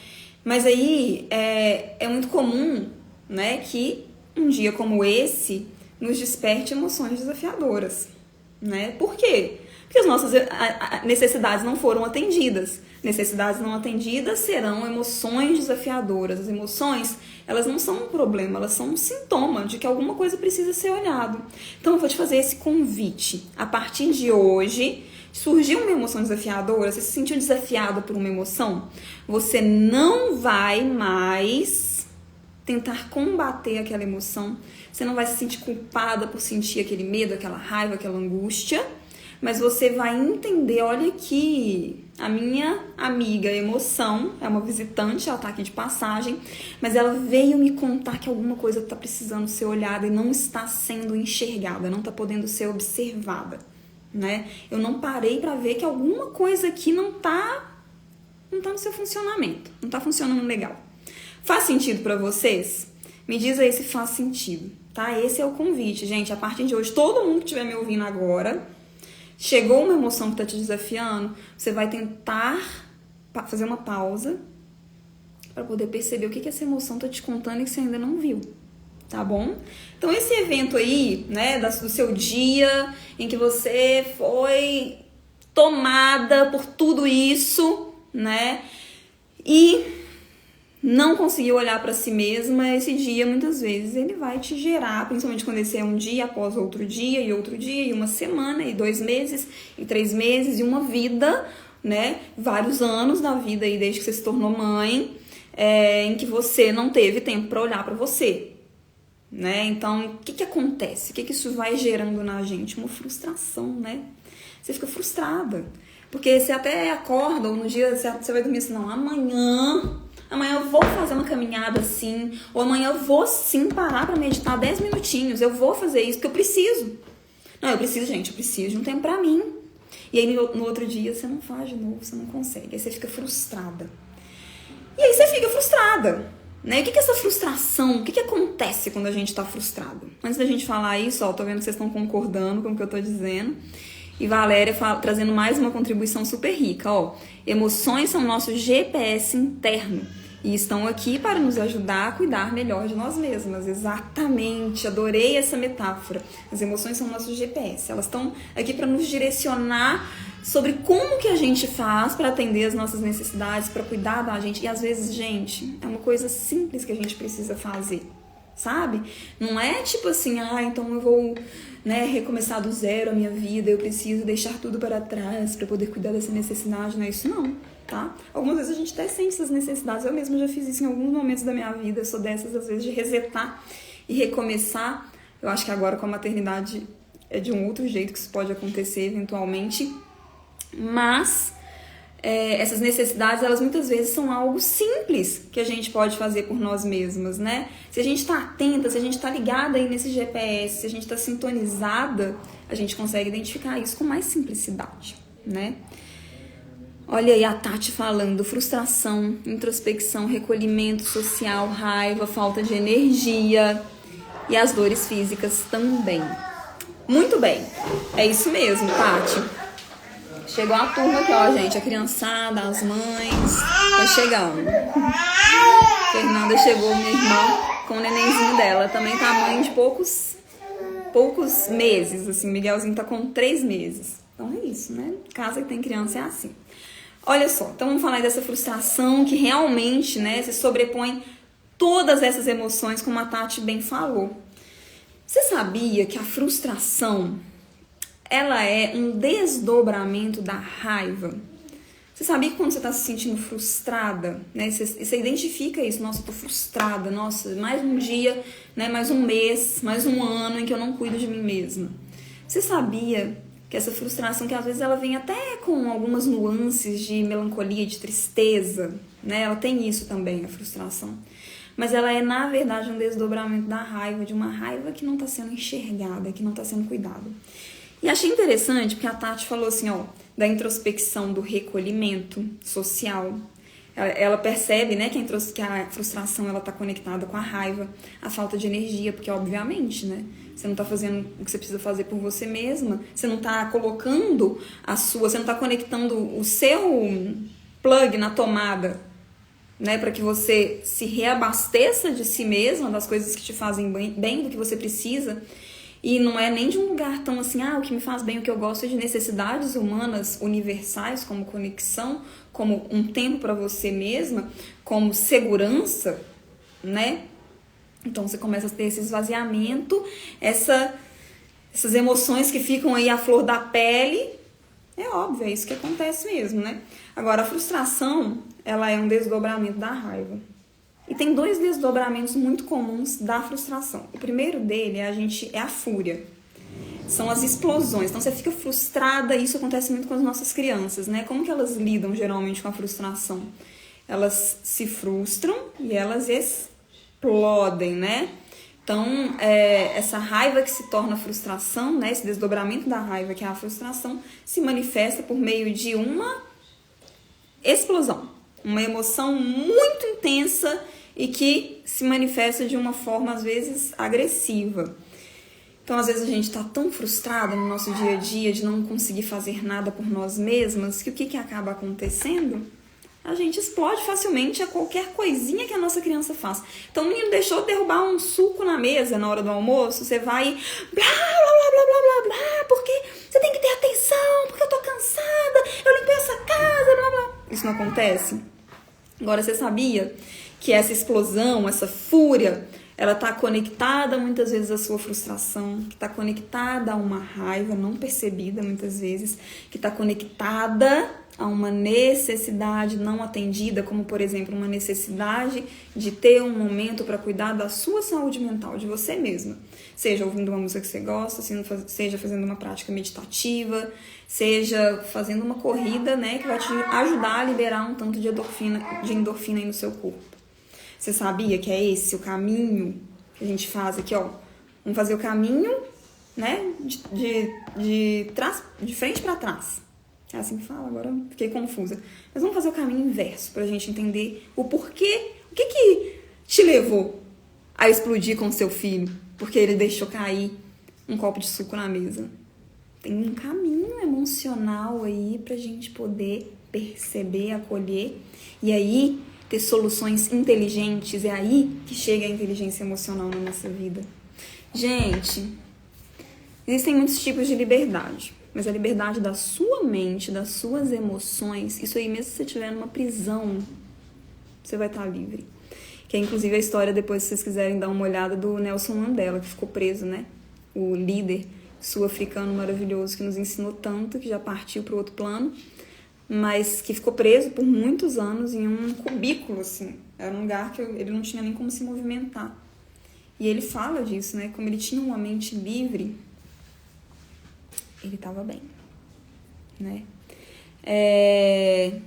mas aí é muito comum, né, que um dia como esse nos desperte emoções desafiadoras, né, por quê? Porque as nossas necessidades não foram atendidas. Necessidades não atendidas serão emoções desafiadoras. As emoções, elas não são um problema, elas são um sintoma de que alguma coisa precisa ser olhado. Então eu vou te fazer esse convite. A partir de hoje, surgiu uma emoção desafiadora, você se sentiu desafiada por uma emoção, você não vai mais tentar combater aquela emoção, você não vai se sentir culpada por sentir aquele medo, aquela raiva, aquela angústia, mas você vai entender, olha aqui, a minha amiga emoção, é uma visitante, ela tá aqui de passagem, mas ela veio me contar que alguma coisa tá precisando ser olhada e não está sendo enxergada, não tá podendo ser observada, né? Eu não parei para ver que alguma coisa aqui não tá no seu funcionamento, não tá funcionando legal. Faz sentido para vocês? Me diz aí se faz sentido, tá? Esse é o convite, gente. A partir de hoje, todo mundo que estiver me ouvindo agora, chegou uma emoção que tá te desafiando, você vai tentar fazer uma pausa para poder perceber o que essa emoção tá te contando e que você ainda não viu, tá bom? Então esse evento aí, né, do seu dia, em que você foi tomada por tudo isso, né, e não conseguiu olhar para si mesma, esse dia muitas vezes ele vai te gerar, principalmente quando esse é um dia após outro dia, e uma semana, e 2 meses, e 3 meses, e uma vida, né, vários anos da vida aí desde que você se tornou mãe, em que você não teve tempo para olhar para você, né? Então, o que acontece? O que isso vai gerando na gente? Uma frustração, né? Você fica frustrada. Porque você até acorda, ou no dia você vai dormir assim, não, amanhã eu vou fazer uma caminhada assim, ou amanhã eu vou sim parar pra meditar 10 minutinhos, eu vou fazer isso porque eu preciso. Não, eu preciso de um tempo pra mim. E aí no outro dia você não faz de novo, você não consegue, aí você fica frustrada. E aí você fica frustrada, né? O que é essa frustração? O que acontece quando a gente tá frustrado? Antes da gente falar isso, ó, tô vendo que vocês estão concordando com o que eu tô dizendo. E Valéria trazendo mais uma contribuição super rica, ó. Emoções são nosso GPS interno e estão aqui para nos ajudar a cuidar melhor de nós mesmas. Exatamente, adorei essa metáfora. As emoções são nosso GPS, elas estão aqui para nos direcionar sobre como que a gente faz para atender as nossas necessidades, para cuidar da gente. E às vezes, gente, é uma coisa simples que a gente precisa fazer, sabe? Não é tipo assim, então eu vou, né, recomeçar do zero a minha vida, eu preciso deixar tudo para trás para poder cuidar dessa necessidade, não é isso não, tá? Algumas vezes a gente até sente essas necessidades, eu mesma já fiz isso em alguns momentos da minha vida, eu sou dessas às vezes de resetar e recomeçar. Eu acho que agora com a maternidade é de um outro jeito que isso pode acontecer eventualmente, mas essas necessidades, elas muitas vezes são algo simples que a gente pode fazer por nós mesmas, né? Se a gente está atenta, se a gente está ligada aí nesse GPS, se a gente está sintonizada, a gente consegue identificar isso com mais simplicidade, né? Olha aí a Tati falando, frustração, introspecção, recolhimento social, raiva, falta de energia e as dores físicas também. Muito bem, é isso mesmo, Tati. Chegou a turma aqui, ó, gente, a criançada, as mães, tá chegando. Fernanda chegou, minha irmã, com o nenenzinho dela, também tá mãe de poucos meses, assim, Miguelzinho tá com 3 meses. Então é isso, né? Casa que tem criança é assim. Olha só, então vamos falar dessa frustração que realmente, né, se sobrepõe todas essas emoções, como a Tati bem falou. Você sabia que a frustração, ela é um desdobramento da raiva? Você sabia que quando você está se sentindo frustrada, né, você identifica isso, nossa, eu tô frustrada, nossa, mais um dia, né, mais um mês, mais um ano em que eu não cuido de mim mesma. Você sabia que essa frustração, que às vezes ela vem até com algumas nuances de melancolia, de tristeza, né, ela tem isso também, a frustração. Mas ela é, na verdade, um desdobramento da raiva, de uma raiva que não está sendo enxergada, que não está sendo cuidada. E achei interessante porque a Tati falou assim, ó, da introspecção, do recolhimento social. Ela percebe, né, que a frustração ela tá conectada com a raiva, a falta de energia, porque obviamente, né, você não tá fazendo o que você precisa fazer por você mesma, você não tá colocando você não tá conectando o seu plug na tomada, né, para que você se reabasteça de si mesma, das coisas que te fazem bem, do que você precisa. E não é nem de um lugar tão assim, o que me faz bem, o que eu gosto é de necessidades humanas universais, como conexão, como um tempo para você mesma, como segurança, né? Então você começa a ter esse esvaziamento, essas emoções que ficam aí à flor da pele. É óbvio, é isso que acontece mesmo, né? Agora, a frustração, ela é um desdobramento da raiva. E tem 2 desdobramentos muito comuns da frustração. O primeiro dele é a fúria. São as explosões. Então você fica frustrada, e isso acontece muito com as nossas crianças, né? Como que elas lidam geralmente com a frustração? Elas se frustram e elas explodem, né? Então, essa raiva que se torna frustração, né? Esse desdobramento da raiva, que é a frustração, se manifesta por meio de uma explosão. Uma emoção muito intensa e que se manifesta de uma forma, às vezes, agressiva. Então, às vezes, a gente está tão frustrada no nosso dia a dia de não conseguir fazer nada por nós mesmas, que o que acaba acontecendo? A gente explode facilmente a qualquer coisinha que a nossa criança faz. Então, o menino deixou de derrubar um suco na mesa na hora do almoço, você vai e blá, blá, blá, blá, blá, blá, porque você tem que ter atenção, porque eu tô cansada, eu limpei essa casa, blá, blá. Isso não acontece? Agora, você sabia que essa explosão, essa fúria, ela está conectada muitas vezes à sua frustração, que está conectada a uma raiva não percebida muitas vezes, que está conectada a uma necessidade não atendida, como por exemplo uma necessidade de ter um momento para cuidar da sua saúde mental, de você mesma. Seja ouvindo uma música que você gosta, seja fazendo uma prática meditativa, seja fazendo uma corrida, né, que vai te ajudar a liberar um tanto de endorfina aí no seu corpo. Você sabia que é esse o caminho que a gente faz aqui, ó? Vamos fazer o caminho, né, de frente para trás. É assim que fala, agora fiquei confusa. Mas vamos fazer o caminho inverso pra gente entender o porquê. O que te levou a explodir com seu filho? Porque ele deixou cair um copo de suco na mesa. Tem um caminho emocional aí pra gente poder perceber, acolher. E aí ter soluções inteligentes. É aí que chega a inteligência emocional na nossa vida. Gente, existem muitos tipos de liberdade. Mas a liberdade da sua mente, das suas emoções, isso aí mesmo se você estiver numa prisão, você vai estar livre. Que é inclusive a história, depois se vocês quiserem dar uma olhada, do Nelson Mandela, que ficou preso, né? O líder sul-africano maravilhoso que nos ensinou tanto, que já partiu para o outro plano, mas que ficou preso por muitos anos em um cubículo, assim. Era um lugar que ele não tinha nem como se movimentar. E ele fala disso, né? Como ele tinha uma mente livre, ele estava bem, né?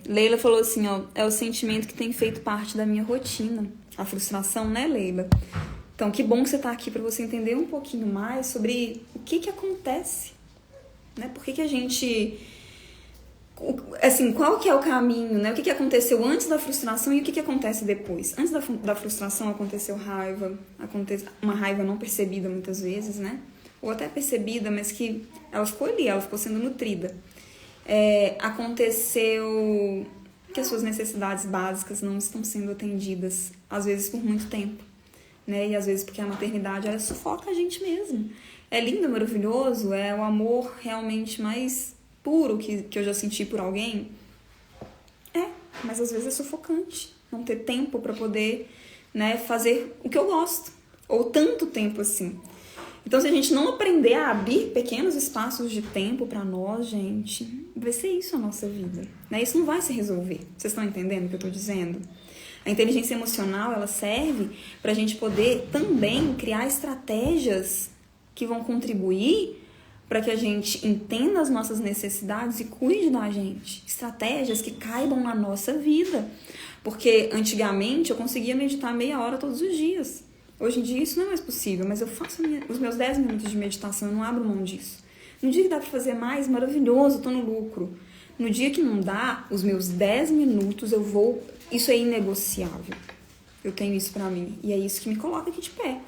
Leila falou assim, ó, é o sentimento que tem feito parte da minha rotina. A frustração, né, Leila? Então, que bom que você está aqui para você entender um pouquinho mais sobre o que acontece, né? Por que a gente... Assim, qual que é o caminho, né? O que aconteceu antes da frustração e o que acontece depois? Antes da frustração aconteceu raiva, uma raiva não percebida muitas vezes, né? Ou até percebida, mas que ela ficou ali, ela ficou sendo nutrida. Aconteceu que as suas necessidades básicas não estão sendo atendidas, às vezes por muito tempo, né? E às vezes porque a maternidade, ela sufoca a gente mesmo. É lindo, maravilhoso, é o amor realmente mais puro que eu já senti por alguém. Mas às vezes é sufocante não ter tempo para poder, né, fazer o que eu gosto, ou tanto tempo assim. Então, se a gente não aprender a abrir pequenos espaços de tempo para nós, gente, vai ser isso a nossa vida, né? Isso não vai se resolver. Vocês estão entendendo o que eu estou dizendo? A inteligência emocional, ela serve para a gente poder também criar estratégias que vão contribuir para que a gente entenda as nossas necessidades e cuide da gente. Estratégias que caibam na nossa vida. Porque antigamente eu conseguia meditar meia hora todos os dias. Hoje em dia isso não é mais possível, mas eu faço os meus 10 minutos de meditação, eu não abro mão disso. No dia que dá para fazer mais, maravilhoso, eu tô no lucro. No dia que não dá, os meus 10 minutos eu vou... Isso é inegociável. Eu tenho isso pra mim. E é isso que me coloca aqui de pé.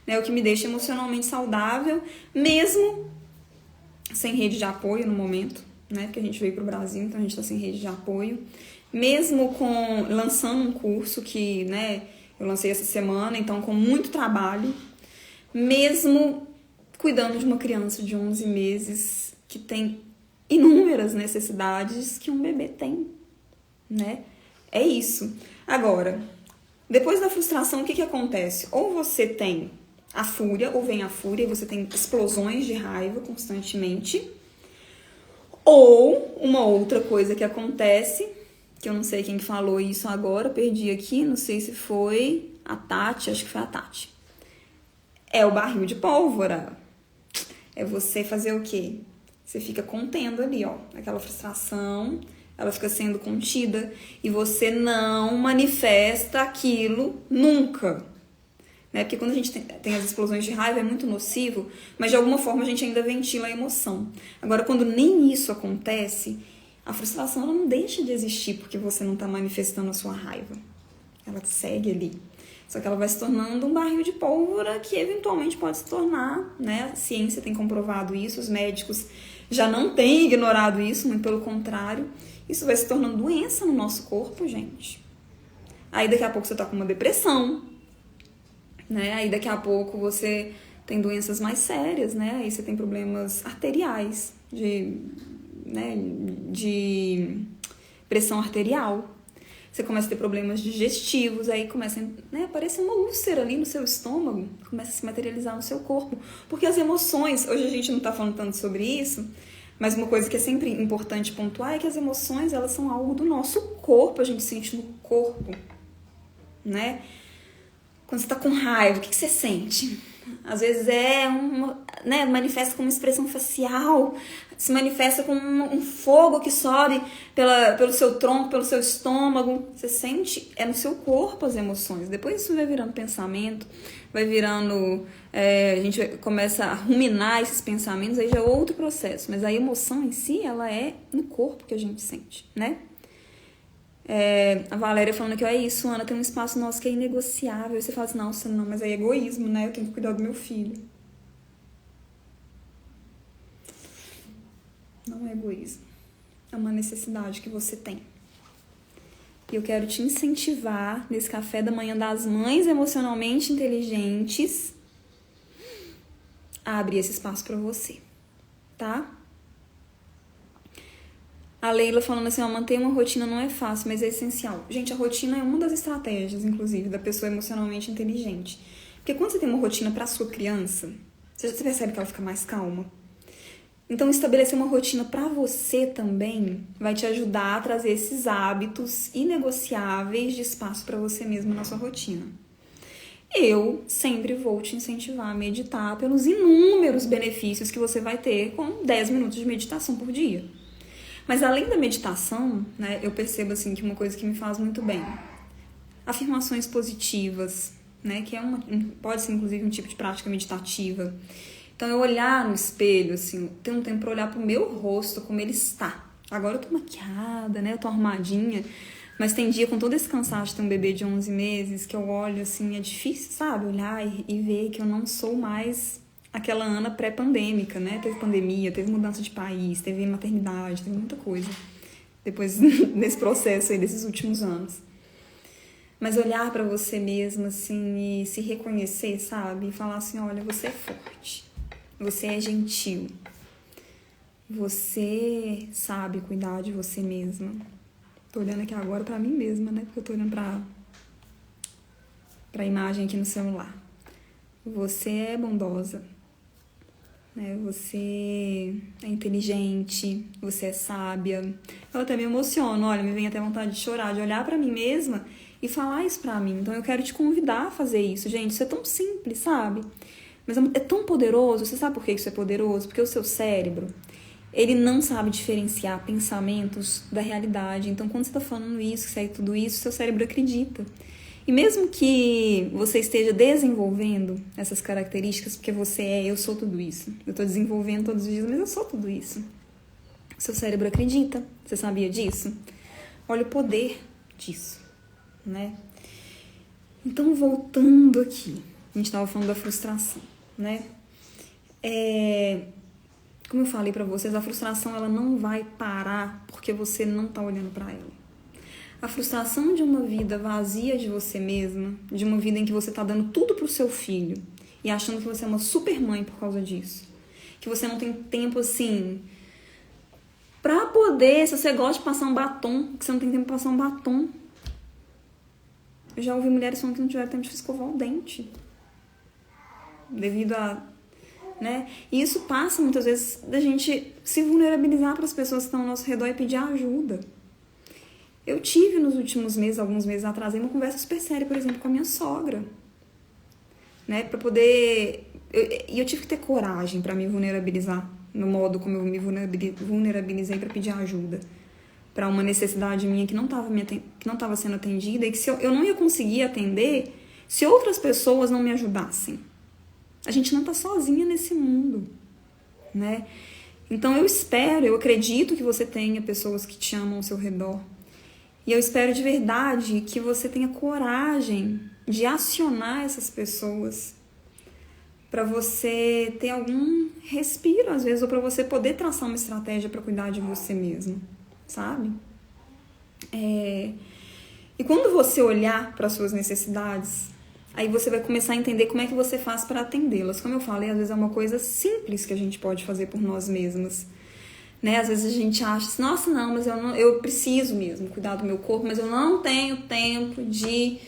É o que me deixa emocionalmente saudável, mesmo sem rede de apoio no momento, né? Porque a gente veio pro Brasil, então a gente tá sem rede de apoio. Mesmo lançando um curso que, né, eu lancei essa semana, então com muito trabalho. Mesmo cuidando de uma criança de 11 meses que tem inúmeras necessidades que um bebê tem, né? É isso. Agora, depois da frustração, o que acontece? Ou você tem a fúria, ou vem a fúria, e você tem explosões de raiva constantemente. Ou uma outra coisa que acontece, que eu não sei quem falou isso agora, perdi aqui, não sei se foi a Tati, acho que foi a Tati. É o barril de pólvora. É você fazer o quê? Você fica contendo ali, ó, aquela frustração, ela fica sendo contida e você não manifesta aquilo nunca, né? Porque quando a gente tem as explosões de raiva é muito nocivo, mas de alguma forma a gente ainda ventila a emoção. Agora, quando nem isso acontece, a frustração ela não deixa de existir porque você não está manifestando a sua raiva. Ela segue ali. Só que ela vai se tornando um barril de pólvora que eventualmente pode se tornar, né? A ciência tem comprovado isso, os médicos já não têm ignorado isso, muito pelo contrário. Isso vai se tornando doença no nosso corpo, gente. Aí daqui a pouco você tá com uma depressão, né? Aí daqui a pouco você tem doenças mais sérias, né? Aí você tem problemas arteriais, de pressão arterial. você começa a ter problemas digestivos, aí começa a aparecer uma úlcera ali no seu estômago, começa a se materializar no seu corpo. Porque as emoções, hoje a gente não tá falando tanto sobre isso, mas uma coisa que é sempre importante pontuar é que as emoções, elas são algo do nosso corpo, a gente sente no corpo, né? Quando você tá com raiva, o que você sente? Às vezes manifesta como uma expressão facial, se manifesta com um fogo que sobe pelo seu tronco, pelo seu estômago. Você sente, é no seu corpo as emoções. Depois isso vai virando pensamento, vai virando... a gente começa a ruminar esses pensamentos, aí já é outro processo. Mas a emoção em si, ela é no corpo que a gente sente, né? A Valéria falando que é isso, Ana, tem um espaço nosso que é inegociável. Aí você fala assim, nossa, não, mas é egoísmo, né? Eu tenho que cuidar do meu filho. Não é egoísmo. É uma necessidade que você tem. E eu quero te incentivar nesse café da manhã das mães emocionalmente inteligentes a abrir esse espaço pra você, tá? A Leila falando assim, manter uma rotina não é fácil, mas é essencial. Gente, a rotina é uma das estratégias, inclusive, da pessoa emocionalmente inteligente. Porque quando você tem uma rotina para sua criança, você percebe que ela fica mais calma. Então, estabelecer uma rotina para você também vai te ajudar a trazer esses hábitos inegociáveis de espaço para você mesmo na sua rotina. Eu sempre vou te incentivar a meditar pelos inúmeros benefícios que você vai ter com 10 minutos de meditação por dia. Mas além da meditação, né, eu percebo assim que uma coisa que me faz muito bem, afirmações positivas, né, que pode ser inclusive um tipo de prática meditativa. Então eu olhar no espelho, assim, ter um tempo para olhar pro meu rosto, como ele está. Agora eu tô maquiada, né, eu tô arrumadinha, mas tem dia com todo esse cansaço de ter um bebê de 11 meses que eu olho assim, é difícil, sabe, olhar e ver que eu não sou mais aquela Ana pré-pandêmica, né? Teve pandemia, teve mudança de país, teve maternidade, teve muita coisa. Depois, nesse processo aí, desses últimos anos. Mas olhar pra você mesma, assim, e se reconhecer, sabe? E falar assim, olha, você é forte. Você é gentil. Você sabe cuidar de você mesma. Tô olhando aqui agora pra mim mesma, né? Porque eu tô olhando pra imagem aqui no celular. Você é bondosa. Você é inteligente, você é sábia. Eu até me emociono, olha, me vem até vontade de chorar, de olhar pra mim mesma e falar isso pra mim. Então eu quero te convidar a fazer isso, gente. Isso é tão simples, sabe? Mas é tão poderoso. Você sabe por que isso é poderoso? Porque o seu cérebro, ele não sabe diferenciar pensamentos da realidade. Então quando você tá falando isso, que sai tudo isso, seu cérebro acredita. E mesmo que você esteja desenvolvendo essas características, porque eu sou tudo isso. Eu estou desenvolvendo todos os dias, mas eu sou tudo isso. Seu cérebro acredita. Você sabia disso? Olha o poder disso, né? Então, voltando aqui. A gente estava falando da frustração, né? Como eu falei para vocês, a frustração ela não vai parar porque você não está olhando para ela. A frustração de uma vida vazia de você mesma, de uma vida em que você tá dando tudo pro seu filho e achando que você é uma super mãe por causa disso. Que você não tem tempo, assim, pra poder, se você gosta de passar um batom, que você não tem tempo pra passar um batom. Eu já ouvi mulheres falando que não tiveram tempo de escovar o dente. Devido a... né? E isso passa, muitas vezes, da gente se vulnerabilizar para as pessoas que estão ao nosso redor e pedir ajuda. Eu tive nos últimos meses, alguns meses atrás, uma conversa super séria, por exemplo, com a minha sogra. Né? Pra poder... eu tive que ter coragem pra me vulnerabilizar no modo como eu me vulnerabilizei pra pedir ajuda. Pra uma necessidade minha que não tava sendo atendida e que eu não ia conseguir atender se outras pessoas não me ajudassem. A gente não tá sozinha nesse mundo, né? Então eu acredito que você tenha pessoas que te amam ao seu redor. E eu espero de verdade que você tenha coragem de acionar essas pessoas para você ter algum respiro, às vezes, ou para você poder traçar uma estratégia para cuidar de você mesmo, sabe? E quando você olhar para as suas necessidades, aí você vai começar a entender como é que você faz para atendê-las. Como eu falei, às vezes é uma coisa simples que a gente pode fazer por nós mesmas. né? Às vezes a gente acha assim, nossa, não, mas eu preciso mesmo cuidar do meu corpo, mas eu não tenho tempo de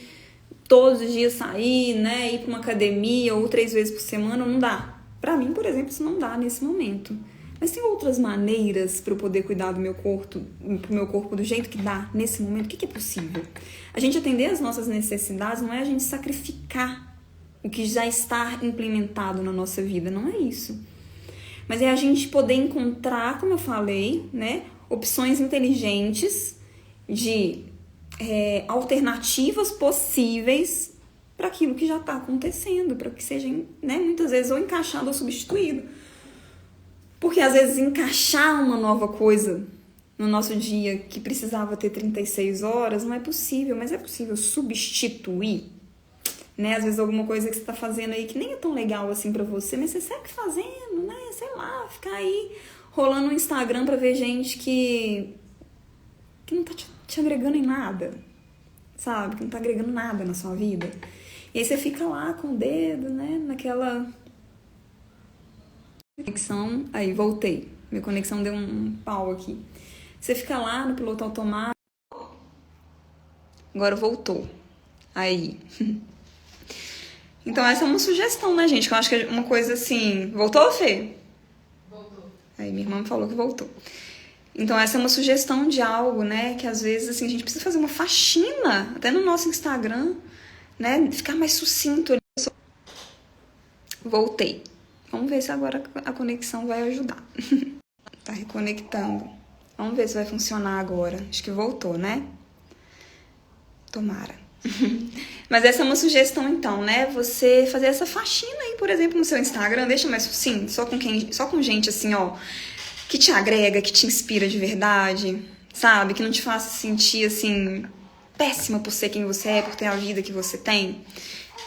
todos os dias sair, né? Ir para uma academia ou 3 vezes por semana, não dá. Para mim, por exemplo, isso não dá nesse momento. Mas tem outras maneiras para eu poder cuidar do meu corpo do jeito que dá nesse momento. O que é possível? A gente atender as nossas necessidades não é a gente sacrificar o que já está implementado na nossa vida, não é isso. Mas é a gente poder encontrar, como eu falei, né, opções inteligentes de alternativas possíveis para aquilo que já está acontecendo, para que seja, né, muitas vezes ou encaixado ou substituído. Porque às vezes encaixar uma nova coisa no nosso dia que precisava ter 36 horas não é possível, mas é possível substituir, né? Às vezes alguma coisa que você está fazendo aí que nem é tão legal assim pra você, mas você segue fazendo, né? Sei lá, ficar aí rolando no Instagram pra ver gente que não tá te agregando em nada, sabe? Que não tá agregando nada na sua vida. E aí você fica lá com o dedo, né? Naquela conexão. Aí, voltei. Minha conexão deu um pau aqui. Você fica lá no piloto automático. Agora voltou. Aí. Então, essa é uma sugestão, né, gente? Que eu acho que é uma coisa assim... Voltou, Fê? Voltou. Aí, minha irmã me falou que voltou. Então, essa é uma sugestão de algo, né? Que às vezes, assim, a gente precisa fazer uma faxina. Até no nosso Instagram, né? Ficar mais sucinto ali. Voltei. Vamos ver se agora a conexão vai ajudar. Tá reconectando. Vamos ver se vai funcionar agora. Acho que voltou, né? Tomara. Mas essa é uma sugestão, então, né? Você fazer essa faxina aí, por exemplo, no seu Instagram. Deixa mais sucinto, só com gente assim, ó, que te agrega, que te inspira de verdade, sabe? Que não te faça sentir, assim, péssima por ser quem você é, por ter a vida que você tem.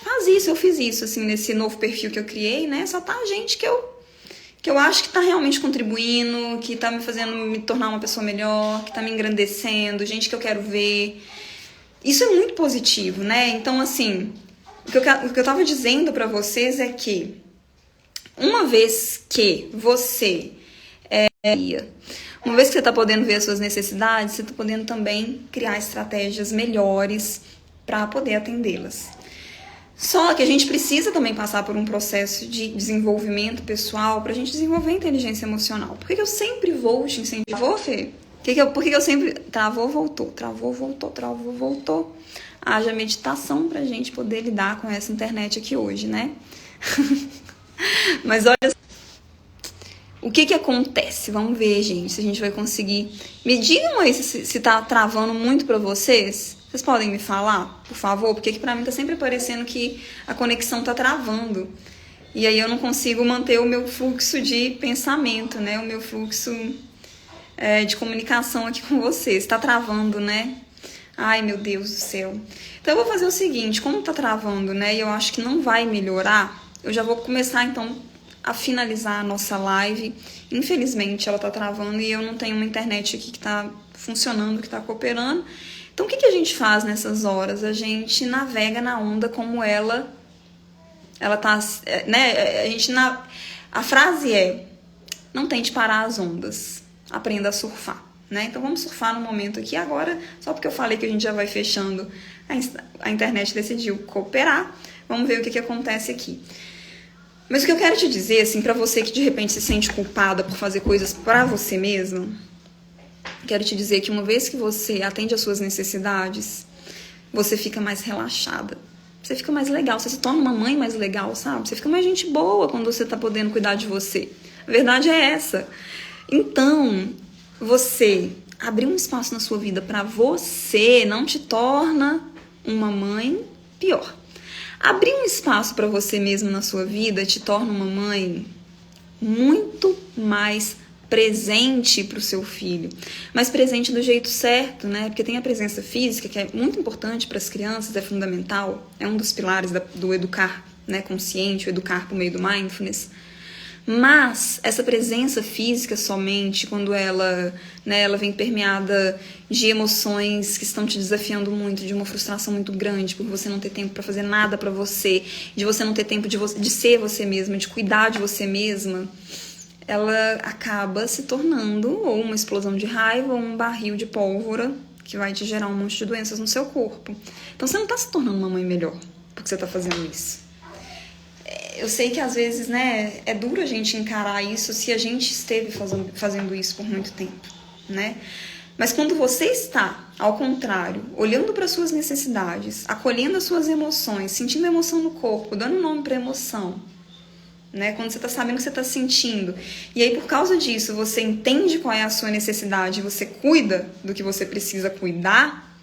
Faz isso, eu fiz isso, assim, nesse novo perfil que eu criei, né? Só tá gente que eu acho que tá realmente contribuindo, que tá me fazendo me tornar uma pessoa melhor, que tá me engrandecendo, gente que eu quero ver. Isso é muito positivo, né? Então, assim, o que eu tava dizendo pra vocês é que uma vez que você tá podendo ver as suas necessidades, você tá podendo também criar estratégias melhores pra poder atendê-las. Só que a gente precisa também passar por um processo de desenvolvimento pessoal pra gente desenvolver a inteligência emocional. Por que eu sempre vou te incentivar? Vou, Fê? Por que eu sempre... Travou, voltou. Travou, voltou. Travou, voltou. Haja meditação pra gente poder lidar com essa internet aqui hoje, né? Mas olha... O que acontece? Vamos ver, gente, se a gente vai conseguir... Me digam aí se tá travando muito pra vocês. Vocês podem me falar, por favor? Porque aqui pra mim tá sempre parecendo que a conexão tá travando. E aí eu não consigo manter o meu fluxo de pensamento, né? O meu fluxo de comunicação aqui com vocês. Tá travando, né? Ai, meu Deus do céu. Então eu vou fazer o seguinte, como tá travando, né? E eu acho que não vai melhorar, eu já vou começar, então, a finalizar a nossa live. Infelizmente ela tá travando e eu não tenho uma internet aqui que tá funcionando, que tá cooperando. Então, o que a gente faz nessas horas? A gente navega na onda como ela tá, né? A frase é: não tente parar as ondas, aprenda a surfar, né? Então, vamos surfar no momento aqui agora, só porque eu falei que a gente já vai fechando, a internet decidiu cooperar. Vamos ver o que acontece aqui. Mas o que eu quero te dizer, assim, pra você que de repente se sente culpada por fazer coisas pra você mesma, quero te dizer que uma vez que você atende às suas necessidades, você fica mais relaxada. Você fica mais legal, você se torna uma mãe mais legal, sabe? Você fica mais gente boa quando você tá podendo cuidar de você. A verdade é essa. Então, você abrir um espaço na sua vida pra você não te torna uma mãe pior. Abrir um espaço pra você mesmo na sua vida te torna uma mãe muito mais presente para o seu filho, mas presente do jeito certo, né? Porque tem a presença física, que é muito importante para as crianças, é fundamental, é um dos pilares do educar, né, consciente, o educar por meio do mindfulness. Mas essa presença física somente, quando ela vem permeada de emoções que estão te desafiando muito, de uma frustração muito grande, por você não ter tempo para fazer nada para você, de você não ter tempo de ser você mesma, de cuidar de você mesma, ela acaba se tornando ou uma explosão de raiva ou um barril de pólvora que vai te gerar um monte de doenças no seu corpo. Então você não tá se tornando uma mãe melhor porque você tá fazendo isso. Eu sei que às vezes, né, é duro a gente encarar isso se a gente esteve fazendo isso por muito tempo, né? Mas quando você está, ao contrário, olhando para suas necessidades, acolhendo as suas emoções, sentindo emoção no corpo, dando nome para emoção, né? Quando você está sabendo o que você está sentindo, e aí por causa disso você entende qual é a sua necessidade, você cuida do que você precisa cuidar,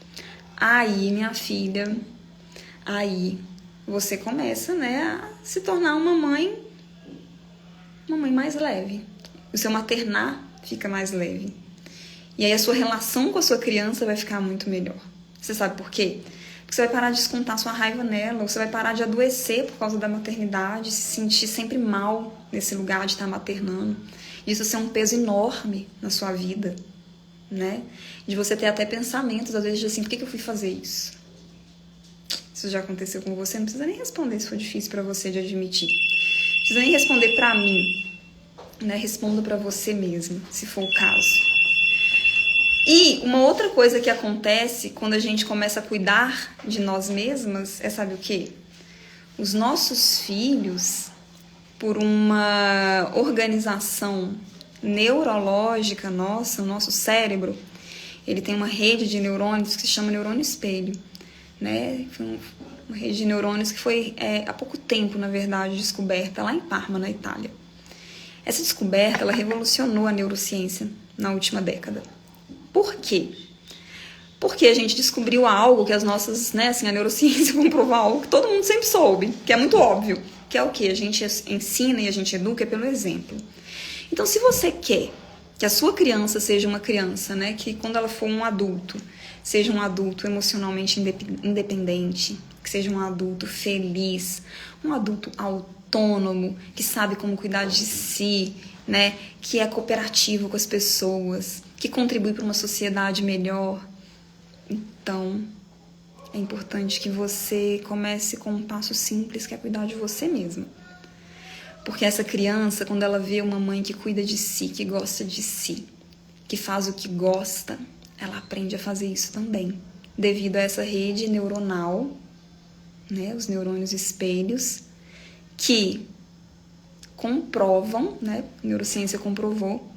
aí, minha filha, aí você começa, né, a se tornar uma mãe mais leve. O seu maternar fica mais leve. E aí a sua relação com a sua criança vai ficar muito melhor. Você sabe por quê? Porque você vai parar de descontar sua raiva nela, ou você vai parar de adoecer por causa da maternidade, se sentir sempre mal nesse lugar de estar maternando. Isso ser um peso enorme na sua vida, né? De você ter até pensamentos, às vezes, de assim, por que eu fui fazer isso? Isso já aconteceu com você, não precisa nem responder se for difícil pra você de admitir. Não precisa nem responder pra mim, né? Responda pra você mesmo, se for o caso. E uma outra coisa que acontece quando a gente começa a cuidar de nós mesmas é, sabe o quê? Os nossos filhos, por uma organização neurológica nossa, o nosso cérebro, ele tem uma rede de neurônios que se chama neurônio espelho, né? Foi uma rede de neurônios que foi há pouco tempo, na verdade, descoberta lá em Parma, na Itália. Essa descoberta, ela revolucionou a neurociência na última década. Por quê? Porque a gente descobriu algo que as nossas, né, assim, a neurociência comprovou algo que todo mundo sempre soube, que é muito óbvio, que é o quê? A gente ensina e a gente educa pelo exemplo. Então, se você quer que a sua criança seja uma criança, né, que quando ela for um adulto, seja um adulto emocionalmente independente, que seja um adulto feliz, um adulto autônomo, que sabe como cuidar de si, né, que é cooperativo com as pessoas, que contribui para uma sociedade melhor. Então, é importante que você comece com um passo simples, que é cuidar de você mesma. Porque essa criança, quando ela vê uma mãe que cuida de si, que gosta de si, que faz o que gosta, ela aprende a fazer isso também. Devido a essa rede neuronal, né, os neurônios espelhos, que comprovam, né, a neurociência comprovou,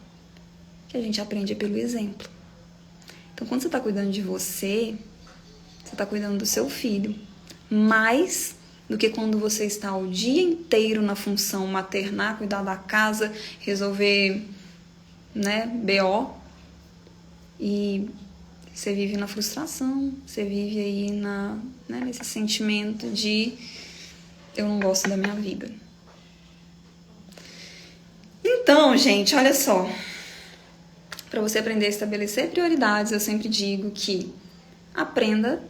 que a gente aprende pelo exemplo. Então, quando você está cuidando de você está cuidando do seu filho. Mais do que quando você está o dia inteiro na função maternar, cuidar da casa, resolver, né, BO. E você vive na frustração, você vive aí nesse sentimento de eu não gosto da minha vida. Então, gente, olha só. Para você aprender a estabelecer prioridades, eu sempre digo que aprenda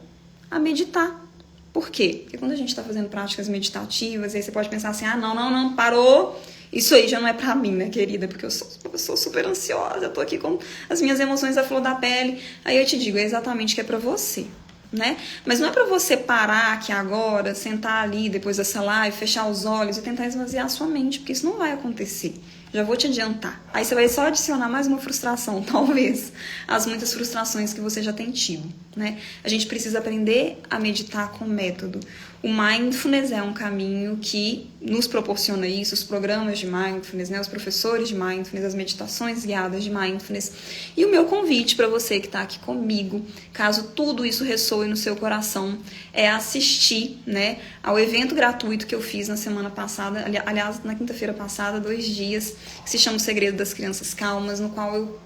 a meditar. Por quê? Porque quando a gente está fazendo práticas meditativas, aí você pode pensar assim, não, parou, isso aí já não é pra mim, né, querida? Porque eu sou super ansiosa, eu tô aqui com as minhas emoções à flor da pele. Aí eu te digo, é exatamente que é pra você, né? Mas não é pra você parar aqui agora, sentar ali depois dessa live, fechar os olhos e tentar esvaziar a sua mente, porque isso não vai acontecer. Já vou te adiantar. Aí você vai só adicionar mais uma frustração, talvez, às muitas frustrações que você já tem tido, né? A gente precisa aprender a meditar com método. O Mindfulness é um caminho que nos proporciona isso, os programas de Mindfulness, né? Os professores de Mindfulness, as meditações guiadas de Mindfulness. E o meu convite para você que está aqui comigo, caso tudo isso ressoe no seu coração, é assistir, né, ao evento gratuito que eu fiz na semana passada, aliás, na quinta-feira passada, 2 dias, que se chama O Segredo das Crianças Calmas, no qual eu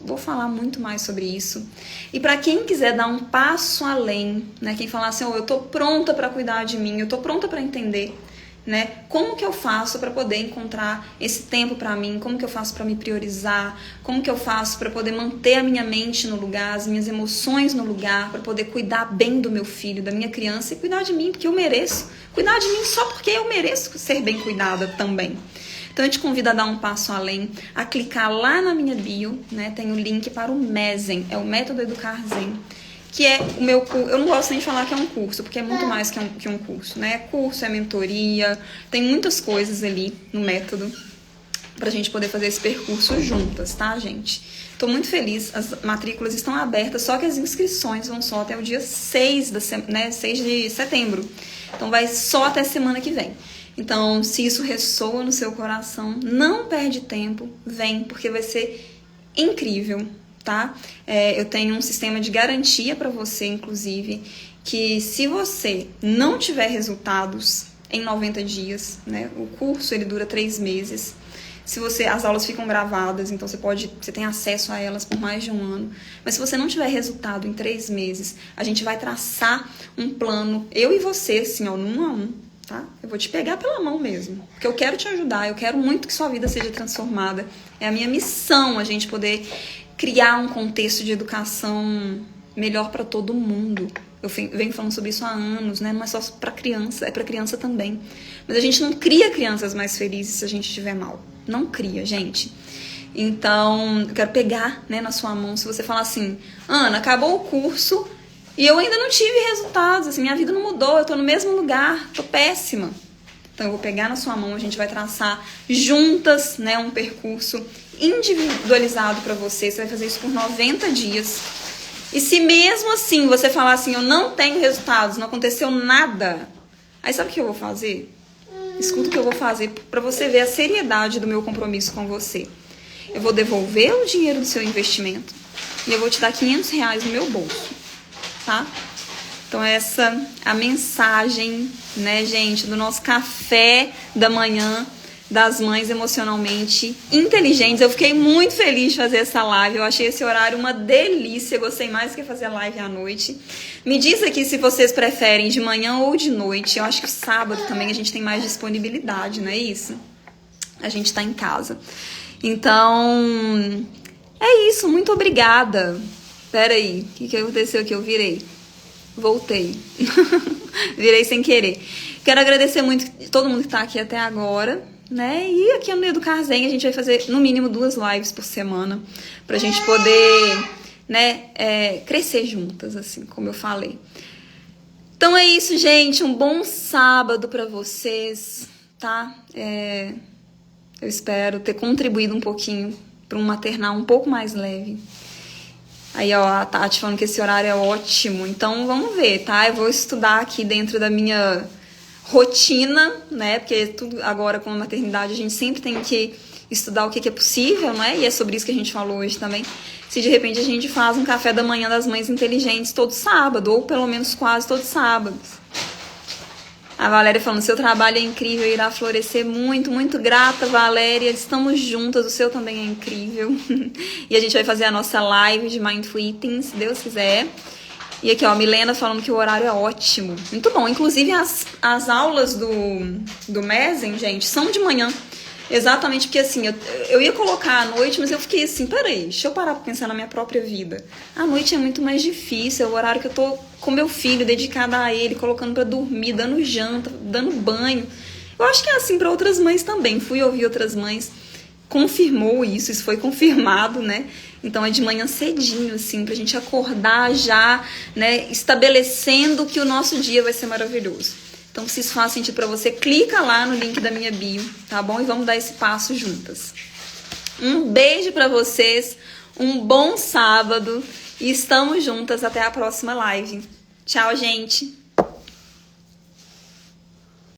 vou falar muito mais sobre isso. E para quem quiser dar um passo além, né, quem falar assim, eu tô pronta para cuidar de mim, eu tô pronta para entender, né, como que eu faço para poder encontrar esse tempo para mim, como que eu faço para me priorizar, como que eu faço para poder manter a minha mente no lugar, as minhas emoções no lugar, para poder cuidar bem do meu filho, da minha criança e cuidar de mim, porque eu mereço. Cuidar de mim só porque eu mereço ser bem cuidada também. Então eu te convido a dar um passo além, a clicar lá na minha bio, né? Tem o link para o MEZEN, é o Método Educar Zen, que é o meu curso. Eu não gosto nem de falar que é um curso, porque é muito mais que um curso, né? É curso, é mentoria, tem muitas coisas ali no método. pra gente poder fazer esse percurso juntas, tá, gente? Tô muito feliz, as matrículas estão abertas, só que as inscrições vão só até o dia 6 de setembro. Então vai só até semana que vem. Então, se isso ressoa no seu coração, não perde tempo, vem, porque vai ser incrível, tá? Eu tenho um sistema de garantia para você, inclusive, que se você não tiver resultados em 90 dias, né? O curso ele dura 3 meses. As aulas ficam gravadas, então você tem acesso a elas por mais de um ano. Mas se você não tiver resultado em 3 meses, a gente vai traçar um plano, eu e você, assim, ó, no 1 a 1, tá? Eu vou te pegar pela mão mesmo, porque eu quero te ajudar, eu quero muito que sua vida seja transformada. É a minha missão a gente poder criar um contexto de educação melhor para todo mundo. Eu venho falando sobre isso há anos, né? Não é só para criança, é para criança também. Mas a gente não cria crianças mais felizes se a gente estiver mal. Não cria, gente. Então, eu quero pegar, né, na sua mão. Se você falar assim, Ana, acabou o curso e eu ainda não tive resultados, assim, minha vida não mudou, eu tô no mesmo lugar, tô péssima. Então, eu vou pegar na sua mão, a gente vai traçar juntas, né, um percurso individualizado para você. Você vai fazer isso por 90 dias. E se mesmo assim você falar assim, eu não tenho resultados, não aconteceu nada, aí sabe o que eu vou fazer? Escuta o que eu vou fazer para você ver a seriedade do meu compromisso com você. Eu vou devolver o dinheiro do seu investimento e eu vou te dar R$500 no meu bolso, tá? Então essa é a mensagem, né, gente, do nosso café da manhã das mães emocionalmente inteligentes. Eu fiquei muito feliz de fazer essa live, eu achei esse horário uma delícia, gostei mais do que fazer a live à noite. Me diz aqui se vocês preferem de manhã ou de noite. Eu acho que sábado também a gente tem mais disponibilidade, não é isso? A gente tá em casa. Então, é isso, muito obrigada. Pera aí, o que aconteceu aqui? Eu virei. Voltei. Virei sem querer. Quero agradecer muito todo mundo que tá aqui até agora, né? E aqui no Educar Zen a gente vai fazer no mínimo 2 lives por semana pra gente poder, né, crescer juntas, assim, como eu falei. Então é isso, gente. Um bom sábado pra vocês, tá? Eu espero ter contribuído um pouquinho para um maternal um pouco mais leve. Aí, ó, a Tati falando que esse horário é ótimo. Então, vamos ver, tá? Eu vou estudar aqui dentro da minha rotina, né? Porque tudo agora com a maternidade a gente sempre tem que estudar o que é possível, né? E é sobre isso que a gente falou hoje também. Se de repente a gente faz um café da manhã das mães inteligentes todo sábado, ou pelo menos quase todos sábados. A Valéria falando, seu trabalho é incrível, irá florescer muito, muito grata, Valéria, estamos juntas, o seu também é incrível. E a gente vai fazer a nossa live de Mindful Eating, se Deus quiser. E aqui, ó, a Milena falando que o horário é ótimo, muito bom. Inclusive, as aulas do Mezen, gente, são de manhã. Exatamente, porque assim, eu ia colocar à noite, mas eu fiquei assim, peraí, deixa eu parar pra pensar na minha própria vida. À noite é muito mais difícil, é o horário que eu tô com meu filho, dedicada a ele, colocando pra dormir, dando janta, dando banho. Eu acho que é assim pra outras mães também, fui ouvir outras mães, confirmou isso foi confirmado, né? Então é de manhã cedinho, assim, pra gente acordar já, né, estabelecendo que o nosso dia vai ser maravilhoso. Então, se isso faz sentido pra você, clica lá no link da minha bio, tá bom? E vamos dar esse passo juntas. Um beijo pra vocês, um bom sábado e estamos juntas até a próxima live. Tchau, gente!